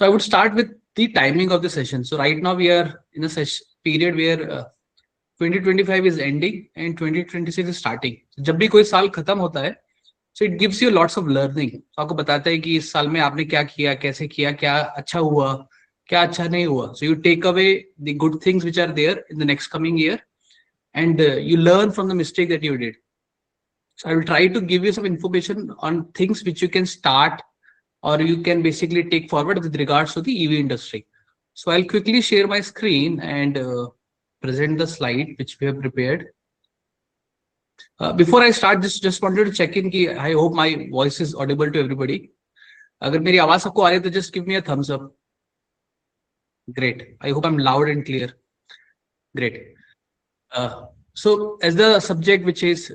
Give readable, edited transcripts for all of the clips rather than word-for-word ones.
So I would start with the timing of the session. So right now we are in a session period where 2025 is ending and 2026 is starting. So जब भी कोई साल खत्म होता है, so it gives you lots of learning. So आपको बताता है कि इस साल में आपने क्या किया, कैसे किया, क्या अच्छा हुआ, क्या अच्छा नहीं हुआ. So you take away the good things which are there in the next coming year, and you learn from the mistake that you did. So I will try to give you some information on things which you can start or you can basically take forward with regards to the EV industry. So I'll quickly share my screen and present the slide which we have prepared. Before I start, just wanted to check in. I hope my voice is audible to everybody. अगर मेरी आवाज सबको आ रही है तो just give me a thumbs up. Great. I hope I'm loud and clear. Great. So as the subject which is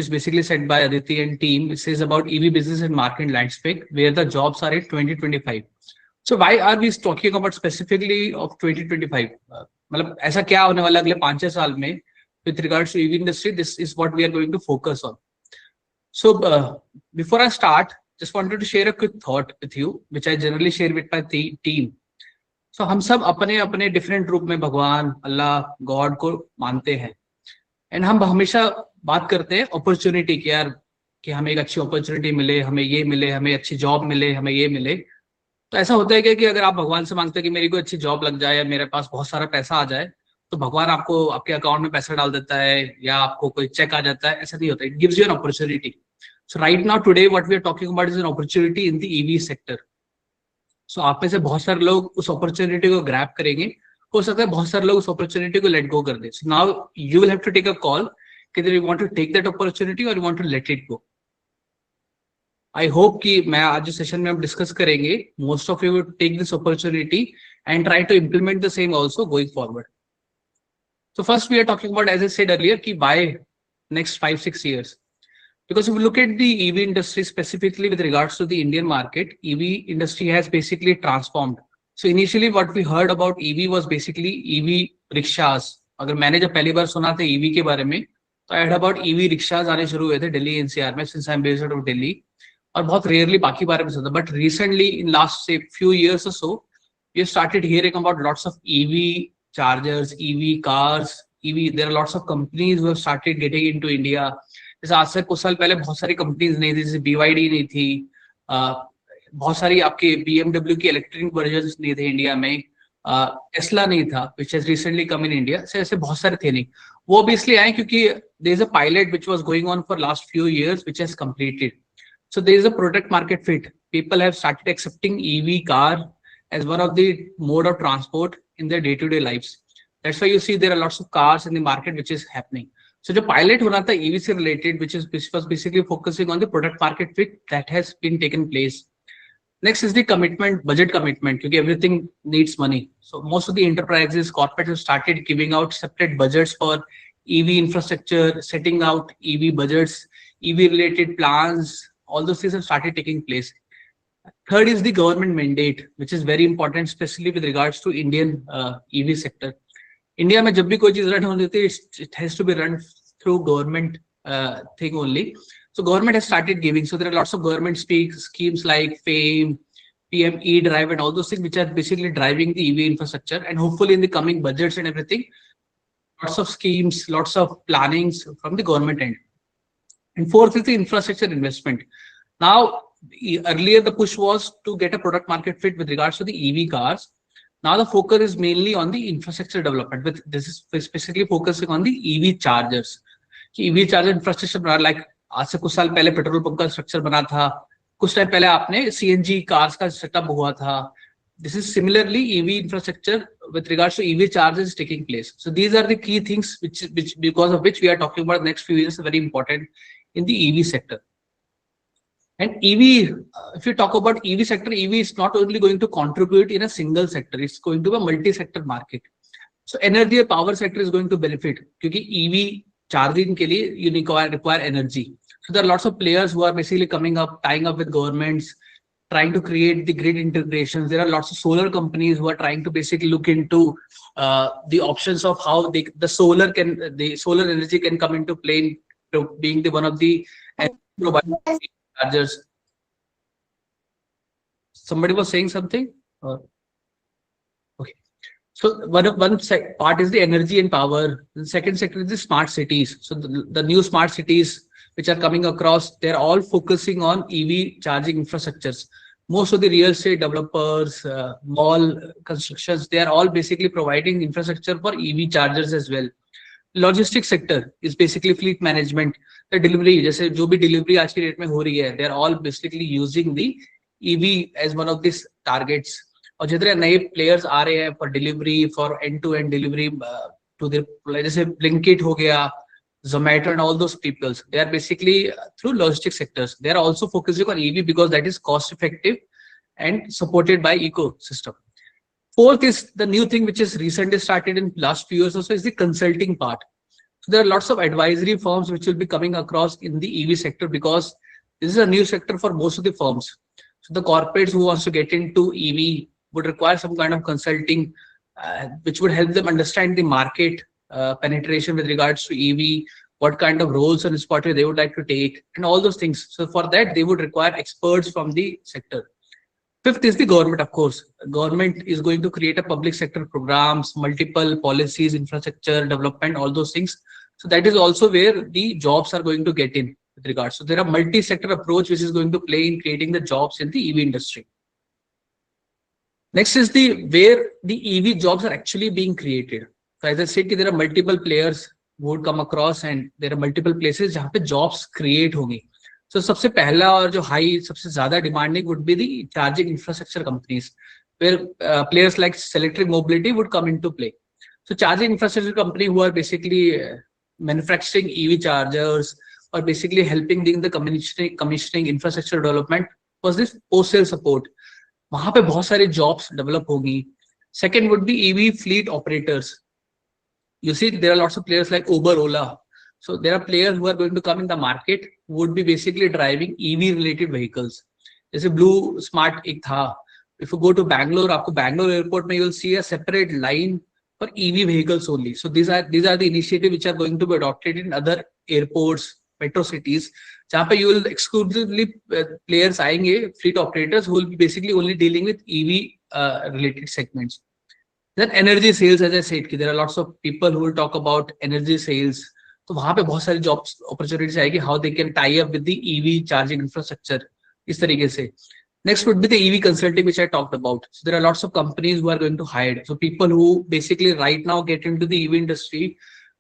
basically set by Aditi and team, it says about EV business and market landscape where the jobs are in 2025. So why are we talking about specifically of 2025? मतलब ऐसा क्या होने वाला अगले 5-6 साल में with regards to EV industry? This is what we are going to focus on. So before I start, just wanted to share a quick thought with you, which I generally share with my team. So हम सब अपने अपने different रूप में भगवान, अल्लाह, God को मानते हैं. एंड हम हमेशा बात करते हैं अपॉर्चुनिटी की, यार कि हमें एक अच्छी अपॉर्चुनिटी मिले, हमें ये मिले, हमें अच्छी जॉब मिले, हमें ये मिले. तो ऐसा होता है कि अगर आप भगवान से मांगते हैं कि मेरी कोई अच्छी जॉब लग जाए या मेरे पास बहुत सारा पैसा आ जाए, तो भगवान आपको आपके अकाउंट में पैसा डाल देता है या आपको कोई चेक आ जाता है. ऐसा नहीं होता. It gives you an opportunity. So right now today what we are talking about is an opportunity in the EV sector. So आप में से बहुत सारे लोग उस अपॉर्चुनिटी को ग्रैब करेंगे. हो सकता है बहुत सारे लोग उस अपॉर्चुनिटी को लेट गो कर दे. So now you will have to take a call कि you want to take that opportunity or you want to let it go. I hope कि मैं आज जो सेशन में हम डिस्कस करेंगे, most of you will take this opportunity and try to implement the same also going forward. So first we are talking about, as I said earlier, कि why next 5-6 years. Because if you look at the EV industry specifically with regards to the Indian market, EV industry has basically transformed. So initially what we heard about EV was basically EV rickshaws. अगर मैंने जब पहली बार सुना था EV के बारे में, तो I heard about EV rickshaws आने शुरू हुए थे दिल्ली एनसीआर में, since I am based out of Delhi, और बहुत रेयरली बाकी बारे में सुना. But recently in last say few years और so we started hearing about lots of EV chargers, EV cars, EV. There are lots of companies who have started getting into India. जैसे आज से कुछ साल पहले बहुत सारी कंपनीज नहीं थी, जैसे BYD नहीं थी, बहुत सारी आपके BMW की इलेक्ट्रिक वर्जन्स नहीं थे इंडिया में, टेस्ला नहीं था which has recently come in India. से ऐसे बहुत सारे थे नहीं. वो भी इसलिए आए क्योंकि there is a pilot which was going on for last few years which has completed. So there is a product market fit. People have started accepting EV car as one of the mode of transport in their day-to-day lives. That's why you see there are lots of cars in the market which is happening. So जो pilot होना था EV से related, which was basically focusing on the product market fit, that has been taken place. Next is the commitment, budget commitment, because everything needs money. So most of the enterprises, corporates have started giving out separate budgets for EV infrastructure, setting out EV budgets, EV related plans. All those things have started taking place. Third is the government mandate, which is very important, especially with regards to Indian EV sector. India में जब भी कोई चीज run होनी होती है, it has to be run through government thing only. So government has started giving. So there are lots of government schemes like FAME, PM E-Drive and all those things which are basically driving the EV infrastructure. And hopefully in the coming budgets and everything, lots of schemes, lots of plannings from the government end. And fourth is the infrastructure investment. Now, earlier the push was to get a product market fit with regards to the EV cars. Now the focus is mainly on the infrastructure development. But this is specifically focusing on the EV chargers. EV charger infrastructure, like आज से कुछ साल पहले petrol pump का structure बना था, कुछ time पहले आपने CNG कार्स का सेटअप हुआ था. This is similarly EV infrastructure with regards to EV chargers is taking place. So these are the key things which because of which we are talking about next few years, very important in the EV sector. And EV, if you talk about EV sector, EV is not only going to contribute in a single sector, it's going to be a multi-sector market. So energy and power sector is going to benefit because EV charging के लिए you require energy. So there are lots of players who are basically coming up, tying up with governments, trying to create the grid integrations. There are lots of solar companies who are trying to basically look into the options of how the solar energy can come into play, being the one of the chargers. Somebody was saying something? Okay. So part is the energy and power. The second sector is the smart cities. So the new smart cities which are coming across, they're all focusing on EV charging infrastructures. Most of the real estate developers, mall constructions, they are all basically providing infrastructure for EV chargers as well. Logistics sector is basically fleet management. The delivery, जैसे जो भी delivery आज की date में हो रही है, they are all basically using the EV as one of these targets. और जितने नए players आ रहे हैं for delivery, for end-to-end delivery to the जैसे Blinkit हो गया, Zomato and all those peoples, they are basically through logistics sectors. They are also focusing on EV because that is cost effective and supported by ecosystem. Fourth is the new thing which is recently started in last few years also is the consulting part. So there are lots of advisory firms which will be coming across in the EV sector because this is a new sector for most of the firms. So the corporates who wants to get into EV would require some kind of consulting which would help them understand the market penetration with regards to EV, what kind of roles and responsibility they would like to take, and all those things. So for that, they would require experts from the sector. Fifth is the government, of course. Government is going to create a public sector programs, multiple policies, infrastructure development, all those things. So that is also where the jobs are going to get in with regards. So there are multi-sector approach which is going to play in creating the jobs in the EV industry. Next is the where the EV jobs are actually being created. So as I said, there are multiple players who would come across and there are multiple places जहाँ पे jobs create होंगी. So सबसे पहला और जो high सबसे ज़्यादा demanding would be the charging infrastructure companies, where players like electric mobility would come into play. So charging infrastructure company who are basically manufacturing EV chargers or basically helping in the commissioning infrastructure development was this post-sale support. वहाँ पे बहुत सारे jobs develop होगी. Second would be EV fleet operators. You see, there are lots of players like Uber, Ola. So there are players who are going to come in the market who would be basically driving EV related vehicles. जैसे Blue Smart एक था. If you go to Bangalore, आपको Bangalore airport में you will see a separate line for EV vehicles only. So these are the initiatives which are going to be adopted in other airports, metro cities, जहाँ पे you will exclusively players आएंगे, fleet operators who will be basically only dealing with EV related segments. Then energy sales, as I said, there are lots of people who will talk about energy sales. तो वहाँ पे बहुत सारी jobs opportunities आएगी, how they can tie up with the EV charging infrastructure इस तरीके से. Next would be the EV consulting, which I talked about. So there are lots of companies who are going to hire. So people who basically right now get into the EV industry,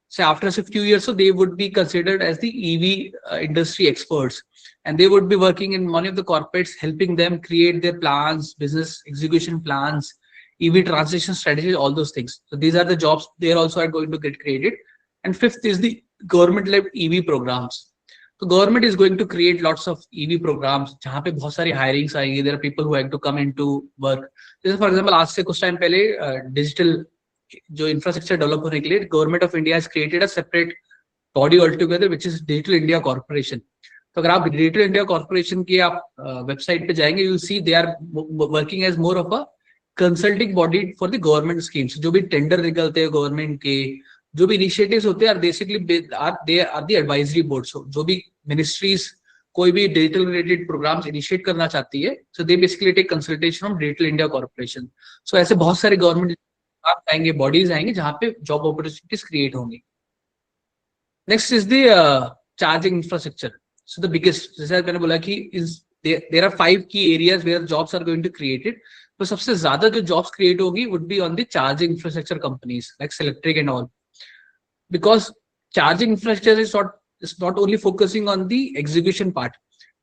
so after a few years, so they would be considered as the EV industry experts, and they would be working in many of the corporates, helping them create their plans, business execution plans, EV transition strategies, all those things. So these are the jobs they also are going to get created. And fifth is the government-led EV programs. So government is going to create lots of EV programs जहाँ पे बहुत सारी hirings आएंगी. There are people who are going to come into work. जैसे for example आज से कुछ time पहले digital जो infrastructure develop होने के लिए government of India has created a separate body altogether which is Digital India Corporation. तो अगर आप Digital India Corporation की आप website पे जाएंगे, you will see they are working as more of a consulting body for the government schemes. जो भी tender निकलते हैं government के, जो भी initiatives होते हैं, are basically they are the advisory board. So जो भी ministries कोई भी digital related programs initiate करना चाहती है, so they basically take consultation from Digital India Corporation. So ऐसे बहुत सारे government आएंगे, bodies आएंगे जहाँ पे job opportunities create होंगी. Next is the charging infrastructure. So the biggest, जैसे मैंने बोला कि is there are 5 key areas where jobs are going to create it. तो सबसे ज्यादा जो jobs create होगी would be on the charging infrastructure companies like Electric and all, because charging infrastructure is not only focusing on the execution part.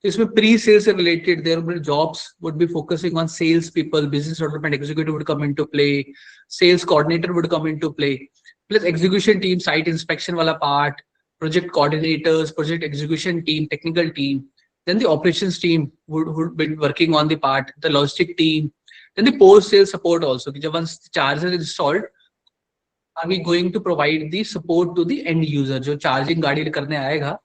So इसमें pre-sales related there will be jobs would be focusing on sales people, business development executive would come into play, sales coordinator would come into play, plus execution team, site inspection wala part, project coordinators, project execution team, technical team, then the operations team would be working on the part, the logistic team, then the post-sales support also. Once the charger is installed, are we going to provide the support to the end user? जो charging गाड़ी करने आएगा,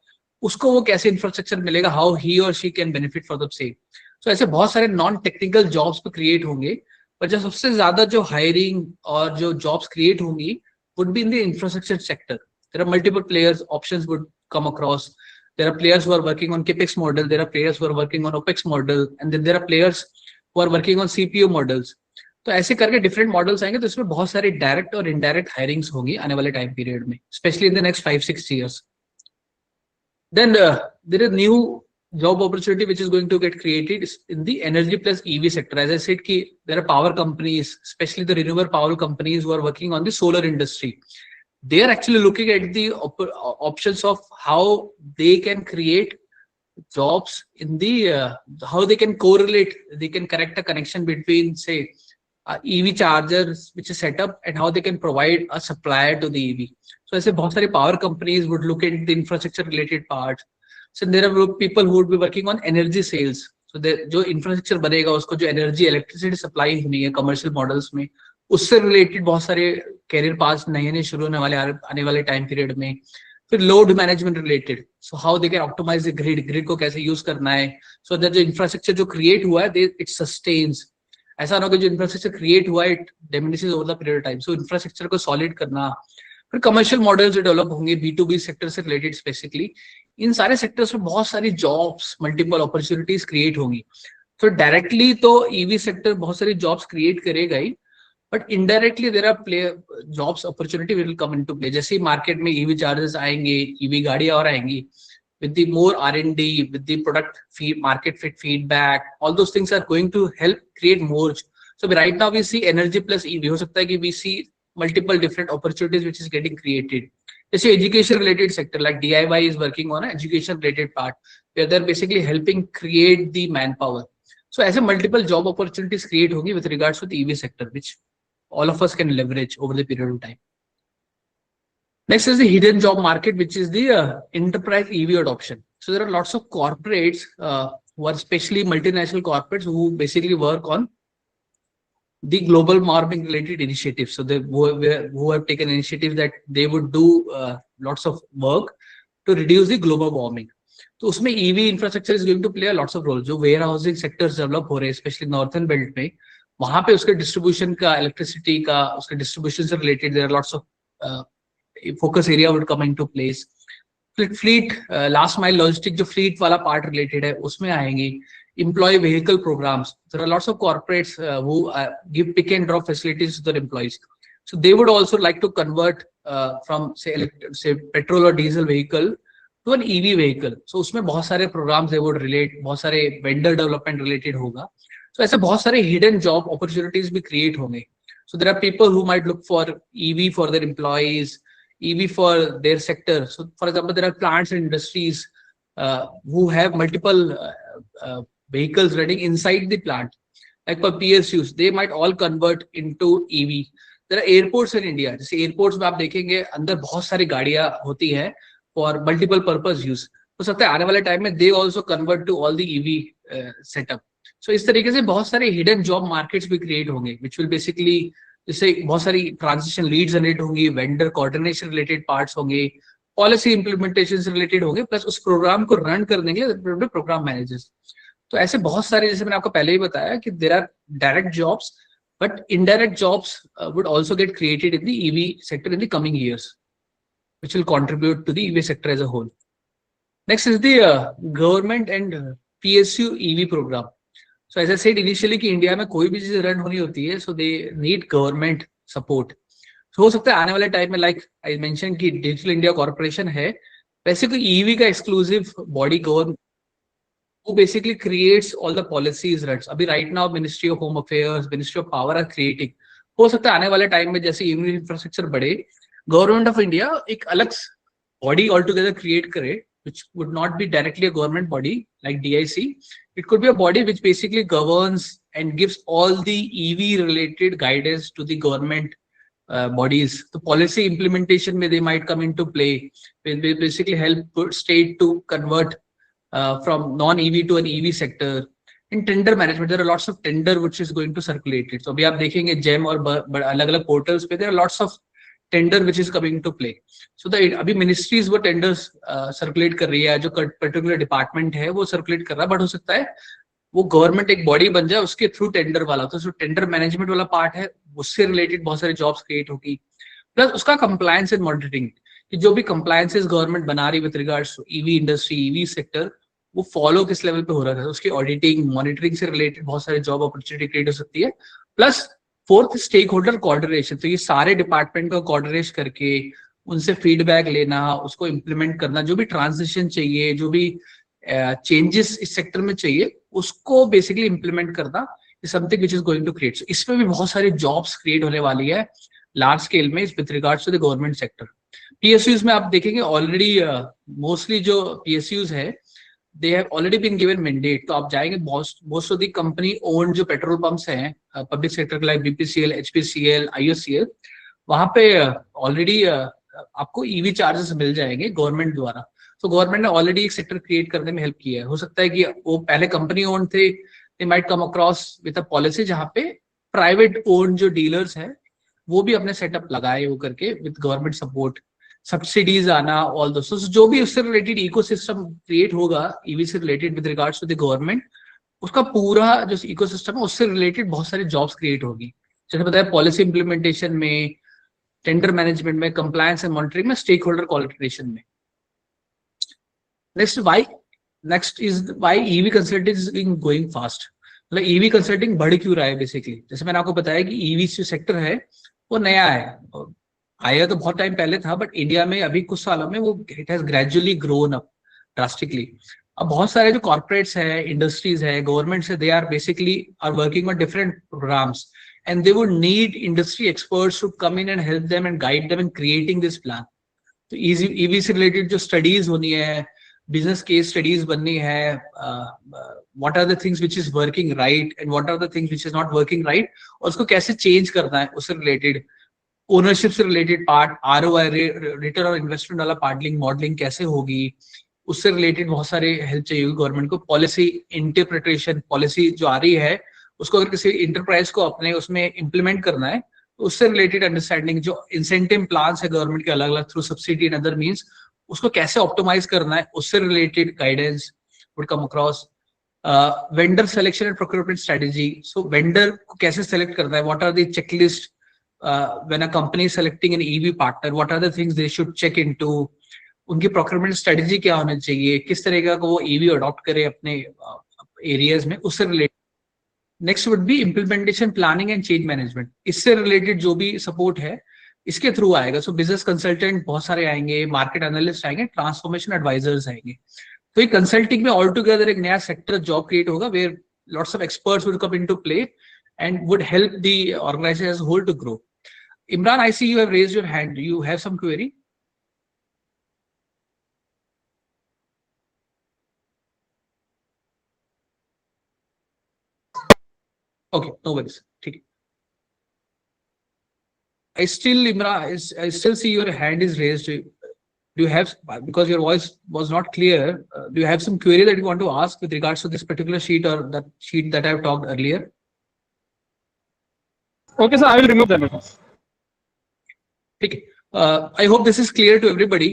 उसको वो कैसे infrastructure मिलेगा? How he or she can benefit for the same. So ऐसे बहुत सारे non-technical jobs पे create होंगे, पर जो सबसे ज़्यादा जो hiring और जो jobs create होंगी would be in the infrastructure sector. There are multiple players, options would come across. There are players who are working on capex model. There are players who are working on opex model, and then there are players who are working on CPO models. तो ऐसे करके different models आएंगे, तो इसमें बहुत सारी direct और indirect hirings होंगी आने वाले टाइम पीरियड में, specially in the next 5-6 years. Then there is new job opportunity which is going to get created in the energy plus EV sector. As I said, there are power companies, especially the renewable power companies who are working on the solar industry. They are actually looking at the options of how they can create jobs in the how they can correlate, they can correct a connection between, say, EV chargers which is set up and how they can provide a supplier to the EV. So ऐसे बहुत सारे power companies would look at the infrastructure related parts. So there are people who would be working on energy sales. So जो infrastructure बनेगा उसको जो energy electricity supply होनी है commercial models में, उससे related बहुत सारे career paths नए शुरू होने वाले आने वाले time period में. फिर load management related, so how they can optimise the grid को कैसे यूज करना है, सो दैट जो इंफ्रास्ट्रक्चर जो क्रिएट हुआ है इट सस्टेन्स. ऐसा ना हो कि जो इंफ्रास्ट्रक्चर क्रिएट हुआ है it diminishes over the period of time. So infrastructure को सॉलिड करना. फिर कमर्शियल मॉडल्स डेवलप होंगे B2B सेक्टर से रिलेटेड स्पेसिफिकली. इन सारे सेक्टर्स में बहुत सारी जॉब्स, मल्टीपल अपॉर्चुनिटीज क्रिएट होंगी. तो डायरेक्टली तो ईवी सेक्टर बहुत सारी जॉब्स क्रिएट करेगा ही, but indirectly there are jobs opportunity will come into play. जैसे मार्केट में ईवी चार्जेस आएंगे, ईवी गाड़ियां और आएंगी, with the more R&D, with the product market fit feedback, all those things are going to help create more. So right now we see energy plus EV. हो सकता है कि we see multiple different opportunities which is getting created. जैसे education related sector like DIY is working on an education related part where they're basically helping create the manpower. So ऐसे multiple job opportunities create होंगी with regards to the EV sector, which all of us can leverage over the period of time. Next is the hidden job market, which is the enterprise EV adoption. So there are lots of corporates who are especially multinational corporates who basically work on the global warming related initiatives. So they who have taken initiatives that they would do lots of work to reduce the global warming. तो उसमें EV infrastructure is going to play a lots of role. जो warehousing sectors develop हो रहे हैं, especially northern belt में, वहां पे उसके distribution का, electricity का, उसके distribution से related there are lots of focus area would come into place. Fleet last mile logistic जो fleet वाला part related है उसमें आएंगी. Employee vehicle programs, there are lots of corporates who give pick and drop facilities to their employees. So they would also like to convert from say petrol or diesel vehicle to an EV vehicle. So उसमें बहुत सारे programs they would relate, बहुत सारे vendor development related होगा. So ऐसे बहुत सारे hidden job opportunities भी create होंगे. So there are people who might look for EV for their employees, EV for their sector. So for example, there are plants and industries who have multiple vehicles running inside the plant. Like for PSUs, they might all convert into EV. There are airports in India. जैसे airports में आप देखेंगे अंदर बहुत सारी गाड़ियां होती हैं for multiple purpose use. हो सकता है आने वाले टाइम में they also convert to all the EV setup. So इस तरीके से बहुत सारे hidden job markets भी create होंगे, which will basically जैसे बहुत सारी ट्रांजिशन लीड जनरेट होंगी, वेंडर कोऑर्डिनेशन रिलेटेड पार्ट्स होंगे, पॉलिसी इंप्लीमेंटेशन से रिलेटेड होंगे, प्लस उस प्रोग्राम को रन करने के लिए प्रोग्राम मैनेजर्स. तो ऐसे बहुत सारे, जैसे मैंने आपको पहले ही बताया कि there are direct jobs, but indirect jobs would also get created in the EV sector in the coming years, which will contribute to the EV sector as a whole. Next is the government and PSU EV programme. So as I said initially कि India में कोई भी चीज run होनी होती है, so they need government support. So हो सकता है आने वाले टाइम में, like I mentioned कि डिजिटल इंडिया कॉर्पोरेशन है, वैसे कोई EV का exclusive body government who basically creates all the policies runs. अभी right now ministry of home affairs, ministry of power are creating. हो सकता है आने वाले टाइम में जैसे EV इंफ्रास्ट्रक्चर बढ़े, गवर्नमेंट ऑफ इंडिया एक अलग बॉडी ऑल टुगेदर क्रिएट करे, which would not be directly a government body like DIC. It could be a body which basically governs and gives all the EV related guidance to the government bodies. The policy implementation may they might come into play. They basically help state to convert from non-EV to an EV sector. In tender management, there are lots of tender which is going to circulate it. So अभी आप देखेंगे GEM और अलग-अलग portals पे there are lots of tender which is coming into play. So the अभी ministries वो tenders circulate कर रही है, जो particular department है वो circulate कर रहा है, but हो सकता है वो government एक body बन जाए उसके through tender वाला. तो जो tender management वाला part है उससे related बहुत सारी jobs create होगी, plus उसका compliance and monitoring कि जो भी compliances government बना रही with regards to EV industry, EV sector, वो follow किस level पे हो रहा है, उसकी auditing, monitoring से related बहुत सारे job opportunity create हो सकती है. Plus fourth, stakeholder coordination. तो ये सारे डिपार्टमेंट को कोऑर्डिनेट करके उनसे फीडबैक लेना, उसको इम्प्लीमेंट करना, जो भी ट्रांजिशन चाहिए, जो भी चेंजेस इस सेक्टर में चाहिए, उसको बेसिकली इम्प्लीमेंट करना is something which is going to create. सो इसमें भी बहुत सारी जॉब्स क्रिएट होने वाली है लार्ज स्केल में with regards to the government sector. PSUs में आप देखेंगे ऑलरेडी मोस्टली जो पीएसयूज है they have already been given mandate. तो आप जाएंगे most of the company owned जो पेट्रोल पंप्स हैं पब्लिक सेक्टर के, लाइक बीपीसीएल, एचपीसीएल, आईओसीएल, वहां पे ऑलरेडी आपको ईवी चार्जेस मिल जाएंगे गवर्नमेंट द्वारा। तो गवर्नमेंट ने ऑलरेडी एक सेक्टर क्रिएट करने में हेल्प किया है। हो सकता है कि वो पहले कंपनी ओन्ड थे, they might come across with a policy जहां पे प्राइवेट ओन्ड जो डीलर्स है वो भी अपने सेटअप लगाए वो करके विद गवर्नमेंट सपोर्ट, सब्सिडीज आना, ऑल दोस्तों जो भी उससे रिलेटेड इकोसिस्टम क्रिएट होगा ईवी से related with regards to the government, उसका पूरा जो इकोसिस्टम है उससे रिलेटेड बहुत सारी जॉब्स क्रिएट होगी। जैसे बताया पॉलिसी इंप्लीमेंटेशन में, टेंडर मैनेजमेंट में, कंप्लायंस एंड मॉनिटरिंग में, स्टेक होल्डर कोऑर्डिनेशन में। Next is why EV consulting is going fast. मतलब ईवी कंसल्टिंग बढ़ क्यों रहा है बेसिकली। जैसे मैंने आपको बताया कि ईवी जो सेक्टर है वो नया है, आया तो बहुत टाइम पहले था, बट इंडिया में अभी कुछ सालों में वो it has gradually grown up drastically. अब बहुत सारे जो कॉर्पोरेट्स है, इंडस्ट्रीज है, गवर्नमेंट है, they are basically are working on different programmes and they would need industry experts to come in and help them and guide them in creating this plan. तो EV से related जो studies होनी है, business case studies बननी है, what are the things which is working right and what are the things which is not working right, और उसको कैसे चेंज करना है, उससे रिलेटेड ओनरशिप से related part, ROI return on investment वाला पार्टलिंग मॉडलिंग कैसे होगी, उससे रिलेटेड बहुत सारे हेल्प चाहिए गवर्नमेंट को। पॉलिसी इंटरप्रिटेशन, पॉलिसी जो आ रही है उसको अगर किसी इंटरप्राइज को अपने उसमें इंप्लीमेंट करना है तो उससे रिलेटेड अंडरस्टैंडिंग, जो इंसेंटिव प्लान्स है गवर्नमेंट के अलग अलग through subsidy and other means, उसको कैसे ऑप्टिमाइज करना है, उससे related guidance would come across. Vendor selection and procurement strategy, so vendor को कैसे सेलेक्ट करना है, what are the checklist when a company is selecting an EV partner, what are the things they should check into, उनकी procurement strategy क्या होनी चाहिए, किस तरीके का वो ईवी अडॉप्ट करे अपने एरियाज में, उससे related. Next would be implementation planning and change management, इससे रिलेटेड जो भी सपोर्ट है इसके थ्रू आएगा। सो बिजनेस कंसल्टेंट बहुत सारे आएंगे, मार्केट एनालिस्ट आएंगे, ट्रांसफॉर्मेशन एडवाइजर्स आएंगे। तो ये कंसल्टिंग में ऑल टुगेदर एक नया सेक्टर जॉब क्रिएट होगा where lots of experts would come into play and would help the organization as a whole to grow. Imran, I see you have raised your hand. Do you have some query? Okay, no worries. Okay. I still, Imran, I still see your hand is raised. Do you have, because your voice was not clear, do you have some query that you want to ask with regards to this particular sheet or that sheet that I have talked earlier? Okay, sir, I will remove them. Okay. I hope this is clear to everybody.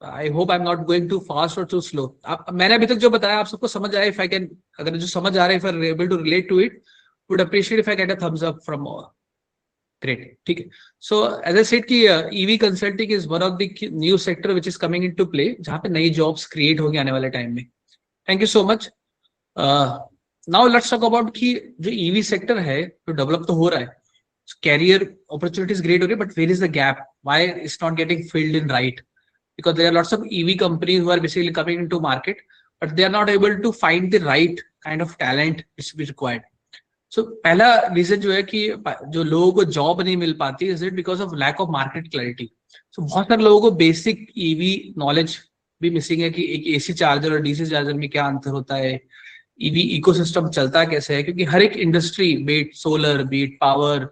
I hope I'm not going too fast or too slow. मैंने अभी तक जो बताया आप सबको समझ आया? If I can, अगर जो समझ आ रहा है, if I'm able to relate to it, would appreciate if I get a thumbs up from all. Great. ठीक है. So as I said कि EV consulting is one of the new sector which is coming into play, जहाँ पे नई jobs create होंगी आने वाले time में. Thank you so much. Now let's talk about कि जो EV sector है तो डेवलप तो हो रहा है, कैरियर अपॉर्चुनिटीज ग्रेट हो रही है, but where is the gap, why it's not getting filled in right, because there are lots of EV companies who are basically coming into market but they are not able to find the right kind of talent which is required. So पहला reason जो है कि जो लोगों को job नहीं मिल पाती is it because of lack of market clarity. So बहुत सारे लोगों को बेसिक ईवी नॉलेज भी मिसिंग है कि एक एसी चार्जर और डीसी चार्जर में क्या अंतर होता है, ईवी इकोसिस्टम चलता कैसे है, क्योंकि हर एक industry, be it solar, be it power,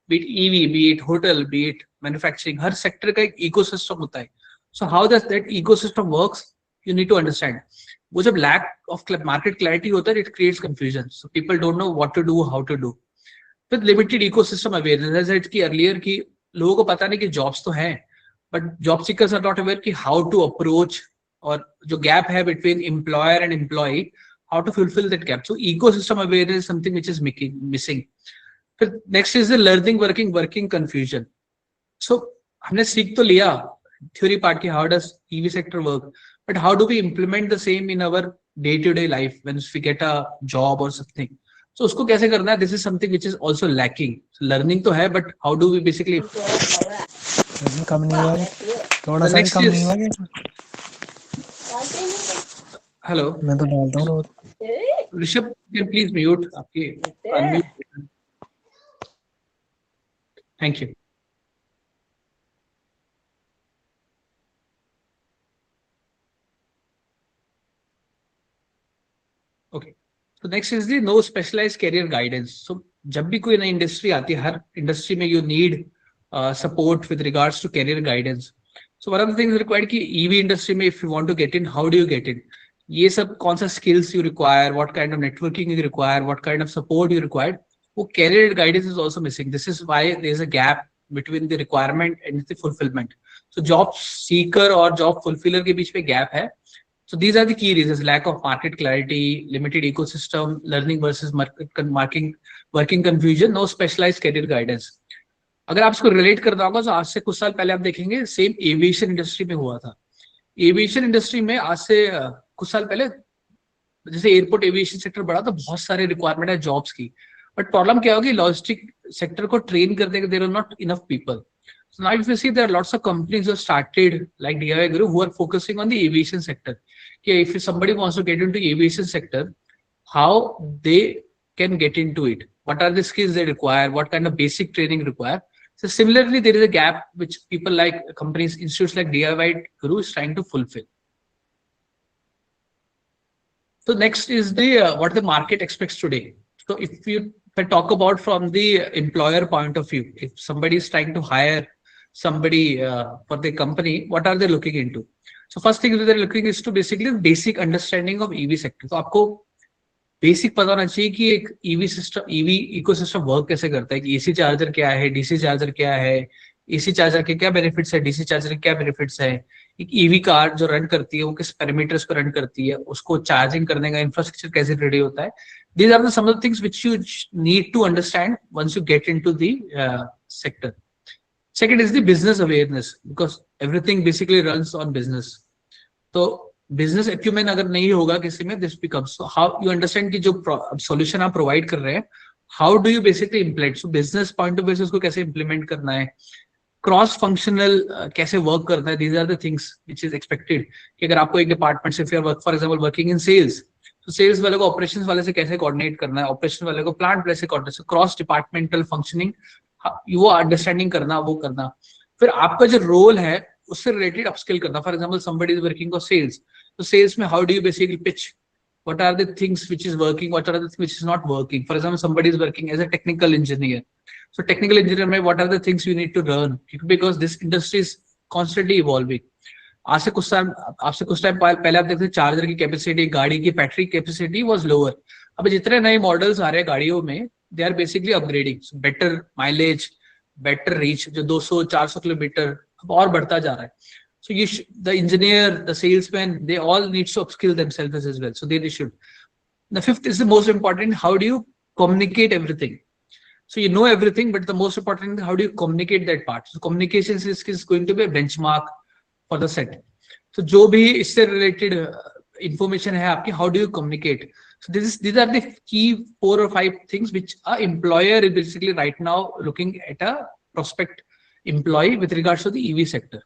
be it EV, be it hotel, be it manufacturing, हर सेक्टर का एक इकोसिस्टम होता है। So how does that ecosystem works, you need to understand. वो जब लैक ऑफ मार्केट क्लैरिटी होता है, it creates confusion, so people don't know what to do, how to do. With limited ecosystem awareness, as की earlier की लोगों को पता नहीं कि जॉब्स तो हैं, but job seekers are not aware कि हाउ टू अप्रोच, और जो गैप है between employer and employ, how to fulfill that gap. So ecosystem awareness is something which is missing. Next is the learning working confusion. So हमने सीख तो लिया theory part की how does EV sector work, but how do we implement the same in our day-to-day life when we get a job or something? So उसको कैसे करना है? This is something which is also lacking. Learning तो है, but how do we basically? कम नहीं हुआ, थोड़ा सा भी कम नहीं हुआ क्या? हेलो, मैं तो डालता हूँ रोज। ऋषभ, can please mute आपकी unmute. Thank you. Okay. So next is the no specialized career guidance. So जब भी कोई नई इंडस्ट्री आती है, हर इंडस्ट्री में you need support with regards to career guidance. So one of the things required कि EV industry में if you want to get in, how do you get in? ये सब कौन सा skills you require, what kind of networking you require, what kind of support you require, वो career guidance is also missing. This is why there is a gap between the requirement and the fulfillment. So job seeker और job fulfiller के बीच में gap है. So these are the key reasons: lack of market clarity, limited ecosystem, learning versus working confusion, no specialized career guidance. अगर आप इसको relate करना होगा तो आज से कुछ साल पहले आप देखेंगे सेम एविएशन इंडस्ट्री में हुआ था. एविएशन इंडस्ट्री में आज से कुछ साल पहले जैसे एयरपोर्ट एविएशन सेक्टर बढ़ा तो बहुत सारे रिक्वायरमेंट है जॉब्स की, बट प्रॉब्लम क्या होगी, लॉजिस्टिक सेक्टर को ट्रेन करने के there are not enough people. So now if you see, there are lots of companies who have started like DIYguru who are focusing on the aviation sector. Okay, if somebody wants to get into aviation sector, how they can get into it? What are the skills they require? What kind of basic training require? So similarly, there is a gap which people like companies, institutes like DIYguru is trying to fulfill. So next is the what the market expects today. So if I talk about from the employer point of view, if somebody is trying to hire somebody for the company, what are they looking into? So first thing they're looking is to basically basic understanding of EV sector. तो आपको basic पता होना चाहिए कि एक EV system, EV ecosystem work कैसे करता है, कि एसी चार्जर क्या है, डीसी चार्जर क्या है, एसी चार्जर के क्या बेनिफिट्स है, डीसी चार्जर के क्या बेनिफिट्स है, एक ईवी कार जो रन करती है वो किस पैरामीटर्स पर रन करती है, उसको चार्जिंग करने का इंफ्रास्ट्रक्चर कैसे रेडी होता है. These are some of the things which you need to understand once you get into the sector. Second is the business awareness, because everything basically runs on business. तो business acumen अगर नहीं होगा किसी में, this becomes how you understand कि जो solution आप provide कर रहे हैं, how do you basically implement. So business point of view से उसको कैसे इम्प्लीमेंट करना है, क्रॉस फंक्शनल कैसे वर्क करना है. These are the things which is expected कि अगर आपको एक डिपार्टमेंट से work, for example working in sales, तो सेल्स वाले को ऑपरेशंस वाले से कैसे कोऑर्डिनेट करना है, ऑपरेशन वाले को प्लांट वाले से कोऑर्डिनेट, क्रॉस डिपार्टमेंटल फंक्शनिंग, वो अंडरस्टैंडिंग करना, वो करना. फिर आपका जो रोल है उससे रिलेटेड अपस्किल करना. For example somebody is working on sales, तो सेल्स में how do you basically pitch, what are the things which is working, what are the things which is not working. For example, somebody is working as a technical engineer, so technical engineer में what are the things you need to learn, because this industry is constantly evolving. आपसे कुछ time पहले आप देखते charger की capacity, गाड़ी की battery capacity was lower. अब जितने नए मॉडल्स आ रहे हैं गाड़ियों में, they are basically upgrading, better mileage, better reach, जो 200-400 किलोमीटर अब और बढ़ता जा रहा है. So the engineer, the salesman, they all need to upskill themselves as well. So they should. The fifth is the most important. How do you communicate everything? So you know everything, but the most important, how do you communicate that part? So communication is going to be a benchmark for the set. So जो भी इससे related information है आपकी, how do you communicate? So these are the key 4 or 5 things which a employer is basically right now looking at a prospect employee with regards to the EV sector.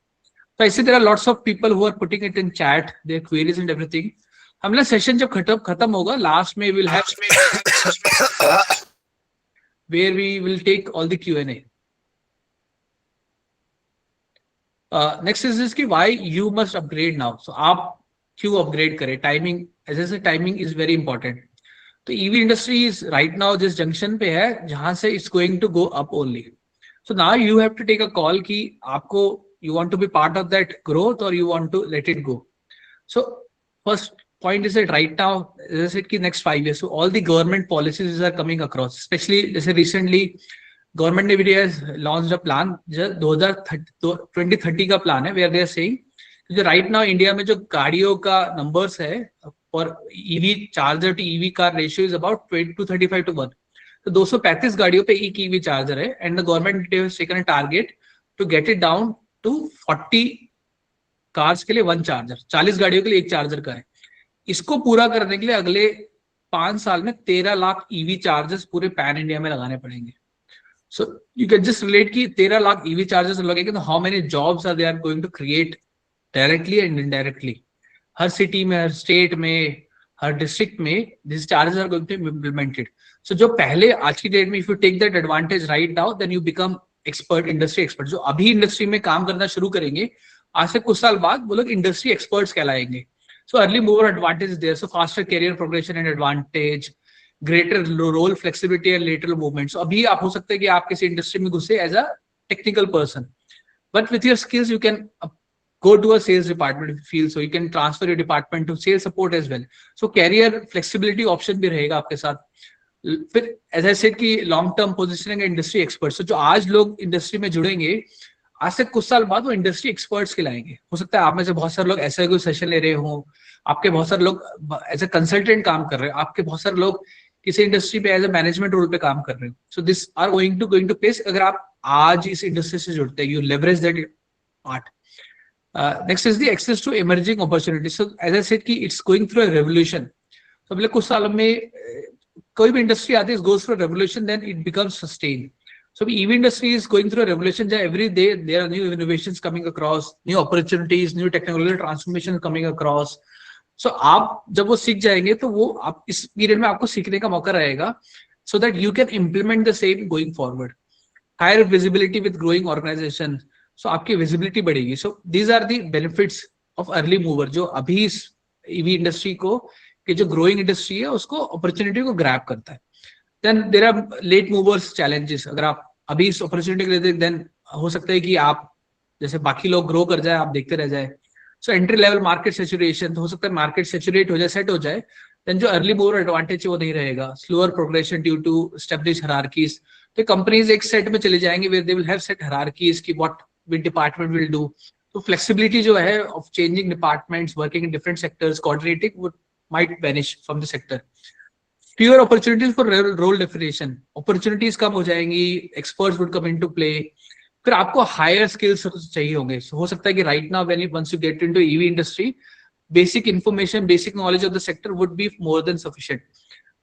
So I see there are lots of people who are putting it in chat, their queries and everything. हमला session जब खत्म होगा, last में we'll have where we will take all the Q&A. Next is this कि why you must upgrade now. So आप क्यों upgrade करें? Timing, as I said, timing is very important. तो EV industry is right now जिस junction पे है जहां से it's going to go up only. So now you have to take a call कि आपको you want to be part of that growth or you want to let it go. So first point is that right now, as I said, ki next 5 years, so all the government policies are coming across, especially जैसे recently government ने भी has launched a plan, 2030 का plan है, where they are saying जो right now India में जो गाड़ियों का numbers है for EV charger to EV car ratio is about 235 to 1. तो 235 गाड़ियों पे एक EV charger है, and the government has taken a target to get it down to 40 cars के लिए 1 चार्जर, 40 गाड़ियों के लिए 1 चार्जर का है. इसको पूरा करने के लिए अगले 5 साल में 13 लाख ईवी चार्जर्स पूरे पैन इंडिया में लगाने पड़ेंगे. So you can just relate कि 13 लाख EV chargers लगेंगे तो how many jobs are they are going to create directly and indirectly. Her city में, हर स्टेट में, हर डिस्ट्रिक्ट में these chargers are going to be implemented. So जो पहले आज की डेट में if you take that advantage right now, then you become expert, industry expert. जो अभी इंडस्ट्री में काम करना शुरू करेंगे, आज से कुछ साल बाद वो लोग इंडस्ट्री एक्सपर्ट्स कहलाएंगे. So early mover advantage is there. So faster career progression and advantage. Greater role flexibility and lateral movement. So अभी आप हो सकते हैं कि आप किसी इंडस्ट्री में घुसे as a technical person, but with your skills you can go to a sales department if you feel so. You can transfer your department to sales support as well. So career flexibility option भी रहेगा आपके साथ. फिर as I said कि long term positioning industry expert. So जो आज लोग industry में जुड़ेंगे, आज से कुछ साल बाद वो इंडस्ट्री एक्सपर्ट्स कहलाएंगे. हो सकता है आप में से बहुत सारे लोग ऐसा कोई सेशन ले रहे हो, आपके बहुत सारे लोग एज ए कंसल्टेंट काम कर रहे हो, आपके बहुत सारे लोग किसी इंडस्ट्री पे एज ए मैनेजमेंट रोल पे काम कर रहे हो. So this are going to place अगर आप आज इस इंडस्ट्री से जुड़ते हैं, you leverage that part. Next is the access to emerging opportunity. So as I said कि it's going through a revolution. तो अगले कुछ सालों में कोई भी इंडस्ट्री आती है, goes through a revolution, then it becomes sustain. So the EV industry is going through a revolution. Every day there are new innovations coming across, new opportunities, new technological transformations coming across. So आप जब वो सीख जाएंगे तो वो आप इस period में आपको सीखने का मौका रहेगा, so that you can implement the same going forward. Higher visibility with growing organization. So आपकी visibility बढ़ेगी. So these are the benefits of early mover जो अभी इस EV इंडस्ट्री को कि जो ग्रोइंग इंडस्ट्री है उसको अपॉर्चुनिटी को ग्रैब करता है. Then there are late movers challenges. अगर आप अभी इस अपॉर्चुनिटी के लिए देन हो सकता है कि आप जैसे बाकी लोग ग्रो कर जाए, आप देखते रह जाए. So entry level market saturation, तो हो सकता है मार्केट सेचुरेट हो जाए, सेट हो जाए, देन जो अर्ली मूवर एडवांटेज है वो नहीं रहेगा. Slower progression due to establish hierarchies. तो कंपनीज एक सेट में चले जाएंगे where they will have set hierarchies की what which department will do. तो फ्लेक्सिबिलिटी जो है of changing departments, working in different sectors, coordinating would might vanish from the sector. Fewer opportunities for role definition. Opportunities कम हो जाएंगी, experts would come into play. फिर आपको higher skills चाहिए होंगे. So हो सकता है कि right now once you get into EV industry, basic information, basic knowledge of the sector would be more than sufficient.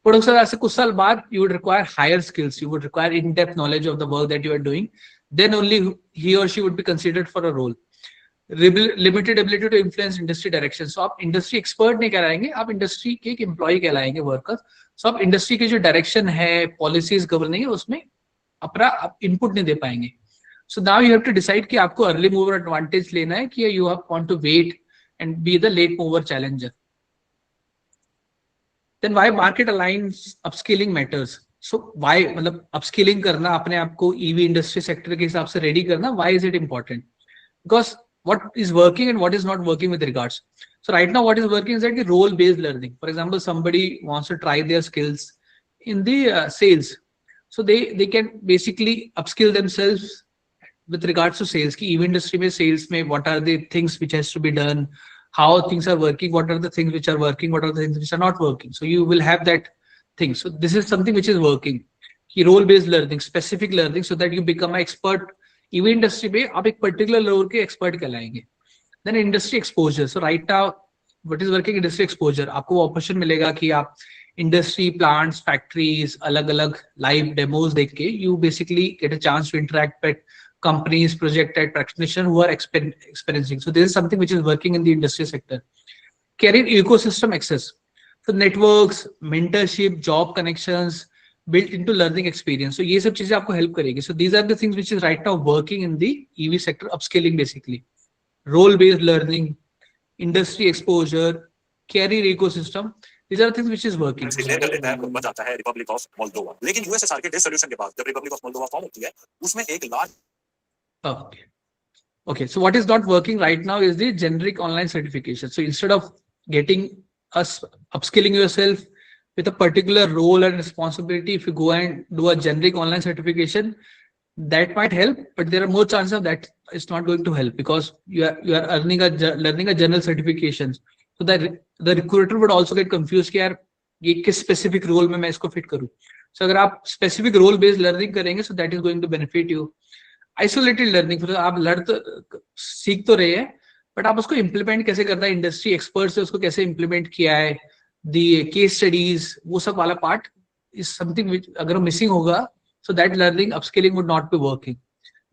But also ऐसे कुछ साल बाद you would require higher skills. You would require in-depth knowledge of the work that you are doing. Then only he or she would be considered for a role. Limited ability to influence industry direction. So आप industry expert नहीं कहलाएंगे, आप industry के एक employ कहलाएंगे, workers. सो आप industry की जो डायरेक्शन है, पॉलिसीज गवर्निंग है, उसमें अपना इनपुट नहीं दे पाएंगे. So now you have to decide कि आपको अर्ली मूवर एडवांटेज लेना है कि you have want to wait and be the late mover challenger. Then why market alliance upskilling matters. So why मतलब अपस्किलिंग करना, अपने आप को ईवी इंडस्ट्री सेक्टर के हिसाब से रेडी करना, why is it important? Because what is working and what is not working with regards. So right now what is working is that the role based learning. For example, somebody wants to try their skills in the sales, so they can basically upskill themselves with regards to sales ki EV industry mein, sales mein what are the things which has to be done, how things are working, what are the things which are working, what are the things which are not working. So you will have that thing. So this is something which is working ki role based learning, specific learning, so that you become an expert. EV industry पे आप एक particular role के expert कहलाएंगे. Then industry exposure. So right now what is working industry exposure. आपको वो opportunity मिलेगा कि आप इंडस्ट्री, प्लांट्स, फैक्ट्रीज, अलग अलग लाइव डेमोज देख के you basically get a chance to interact with companies, project and practitioner who are experiencing. So this is something which is working in the industry sector. Career ecosystem access. So networks, mentorship, job connections built into learning experience. So ये सब चीजें आपको help करेगी. So these are the things which is right now working in the EV sector, upscaling basically. Role-based learning, industry exposure, career ecosystem. These are the things which is working. Declare कर देता है बन जाता है Republic of Moldova. लेकिन USSR के dissolution के बाद जब रिपब्लिक ऑफ मोल्दोवा फॉर्म होती है उसमें एक large Okay, so what is not working right now is the generic online certification. So instead of getting us upskilling yourself with a particular role and responsibility, if you go and do a generic online certification, that might help, but there are more chances of that it's not going to help because you are learning a general certification. So that the recruiter would also get confused कि यार ये किस specific role में मैं इसको fit करूँ. So अगर आप specific role based learning करेंगे, so that is going to benefit you. Isolated learning, फिर आप सीख तो रहे हैं, बट आप उसको इम्प्लीमेंट कैसे करना है, इंडस्ट्री एक्सपर्ट से उसको कैसे इम्प्लीमेंट किया है, the case studies, वो सब वाला part is something which अगर मिसिंग होगा, so that learning upskilling would not be working.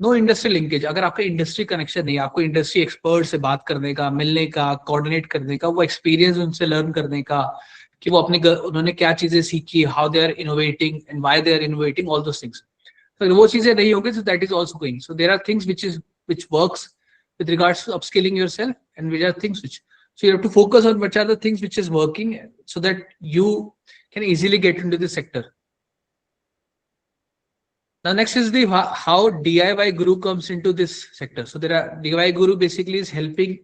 Know industry linkage, अगर आपका इंडस्ट्री कनेक्शन नहीं, आपको इंडस्ट्री एक्सपर्ट से बात करने का, मिलने का, कोऑर्डिनेट करने का, वो एक्सपीरियंस उनसे लर्न करने का कि वो अपने उन्होंने क्या चीजें सीखी, how they are innovating and why they are innovating, all those things, तो वो चीजें नहीं होगी, so that is also going. So there are things which works with regards to upskilling yourself, and which are things which, so you have to focus on which are the things which is working so that you can easily get into the sector. Now next is the how DIYguru comes into this sector. So there are DIYguru basically is helping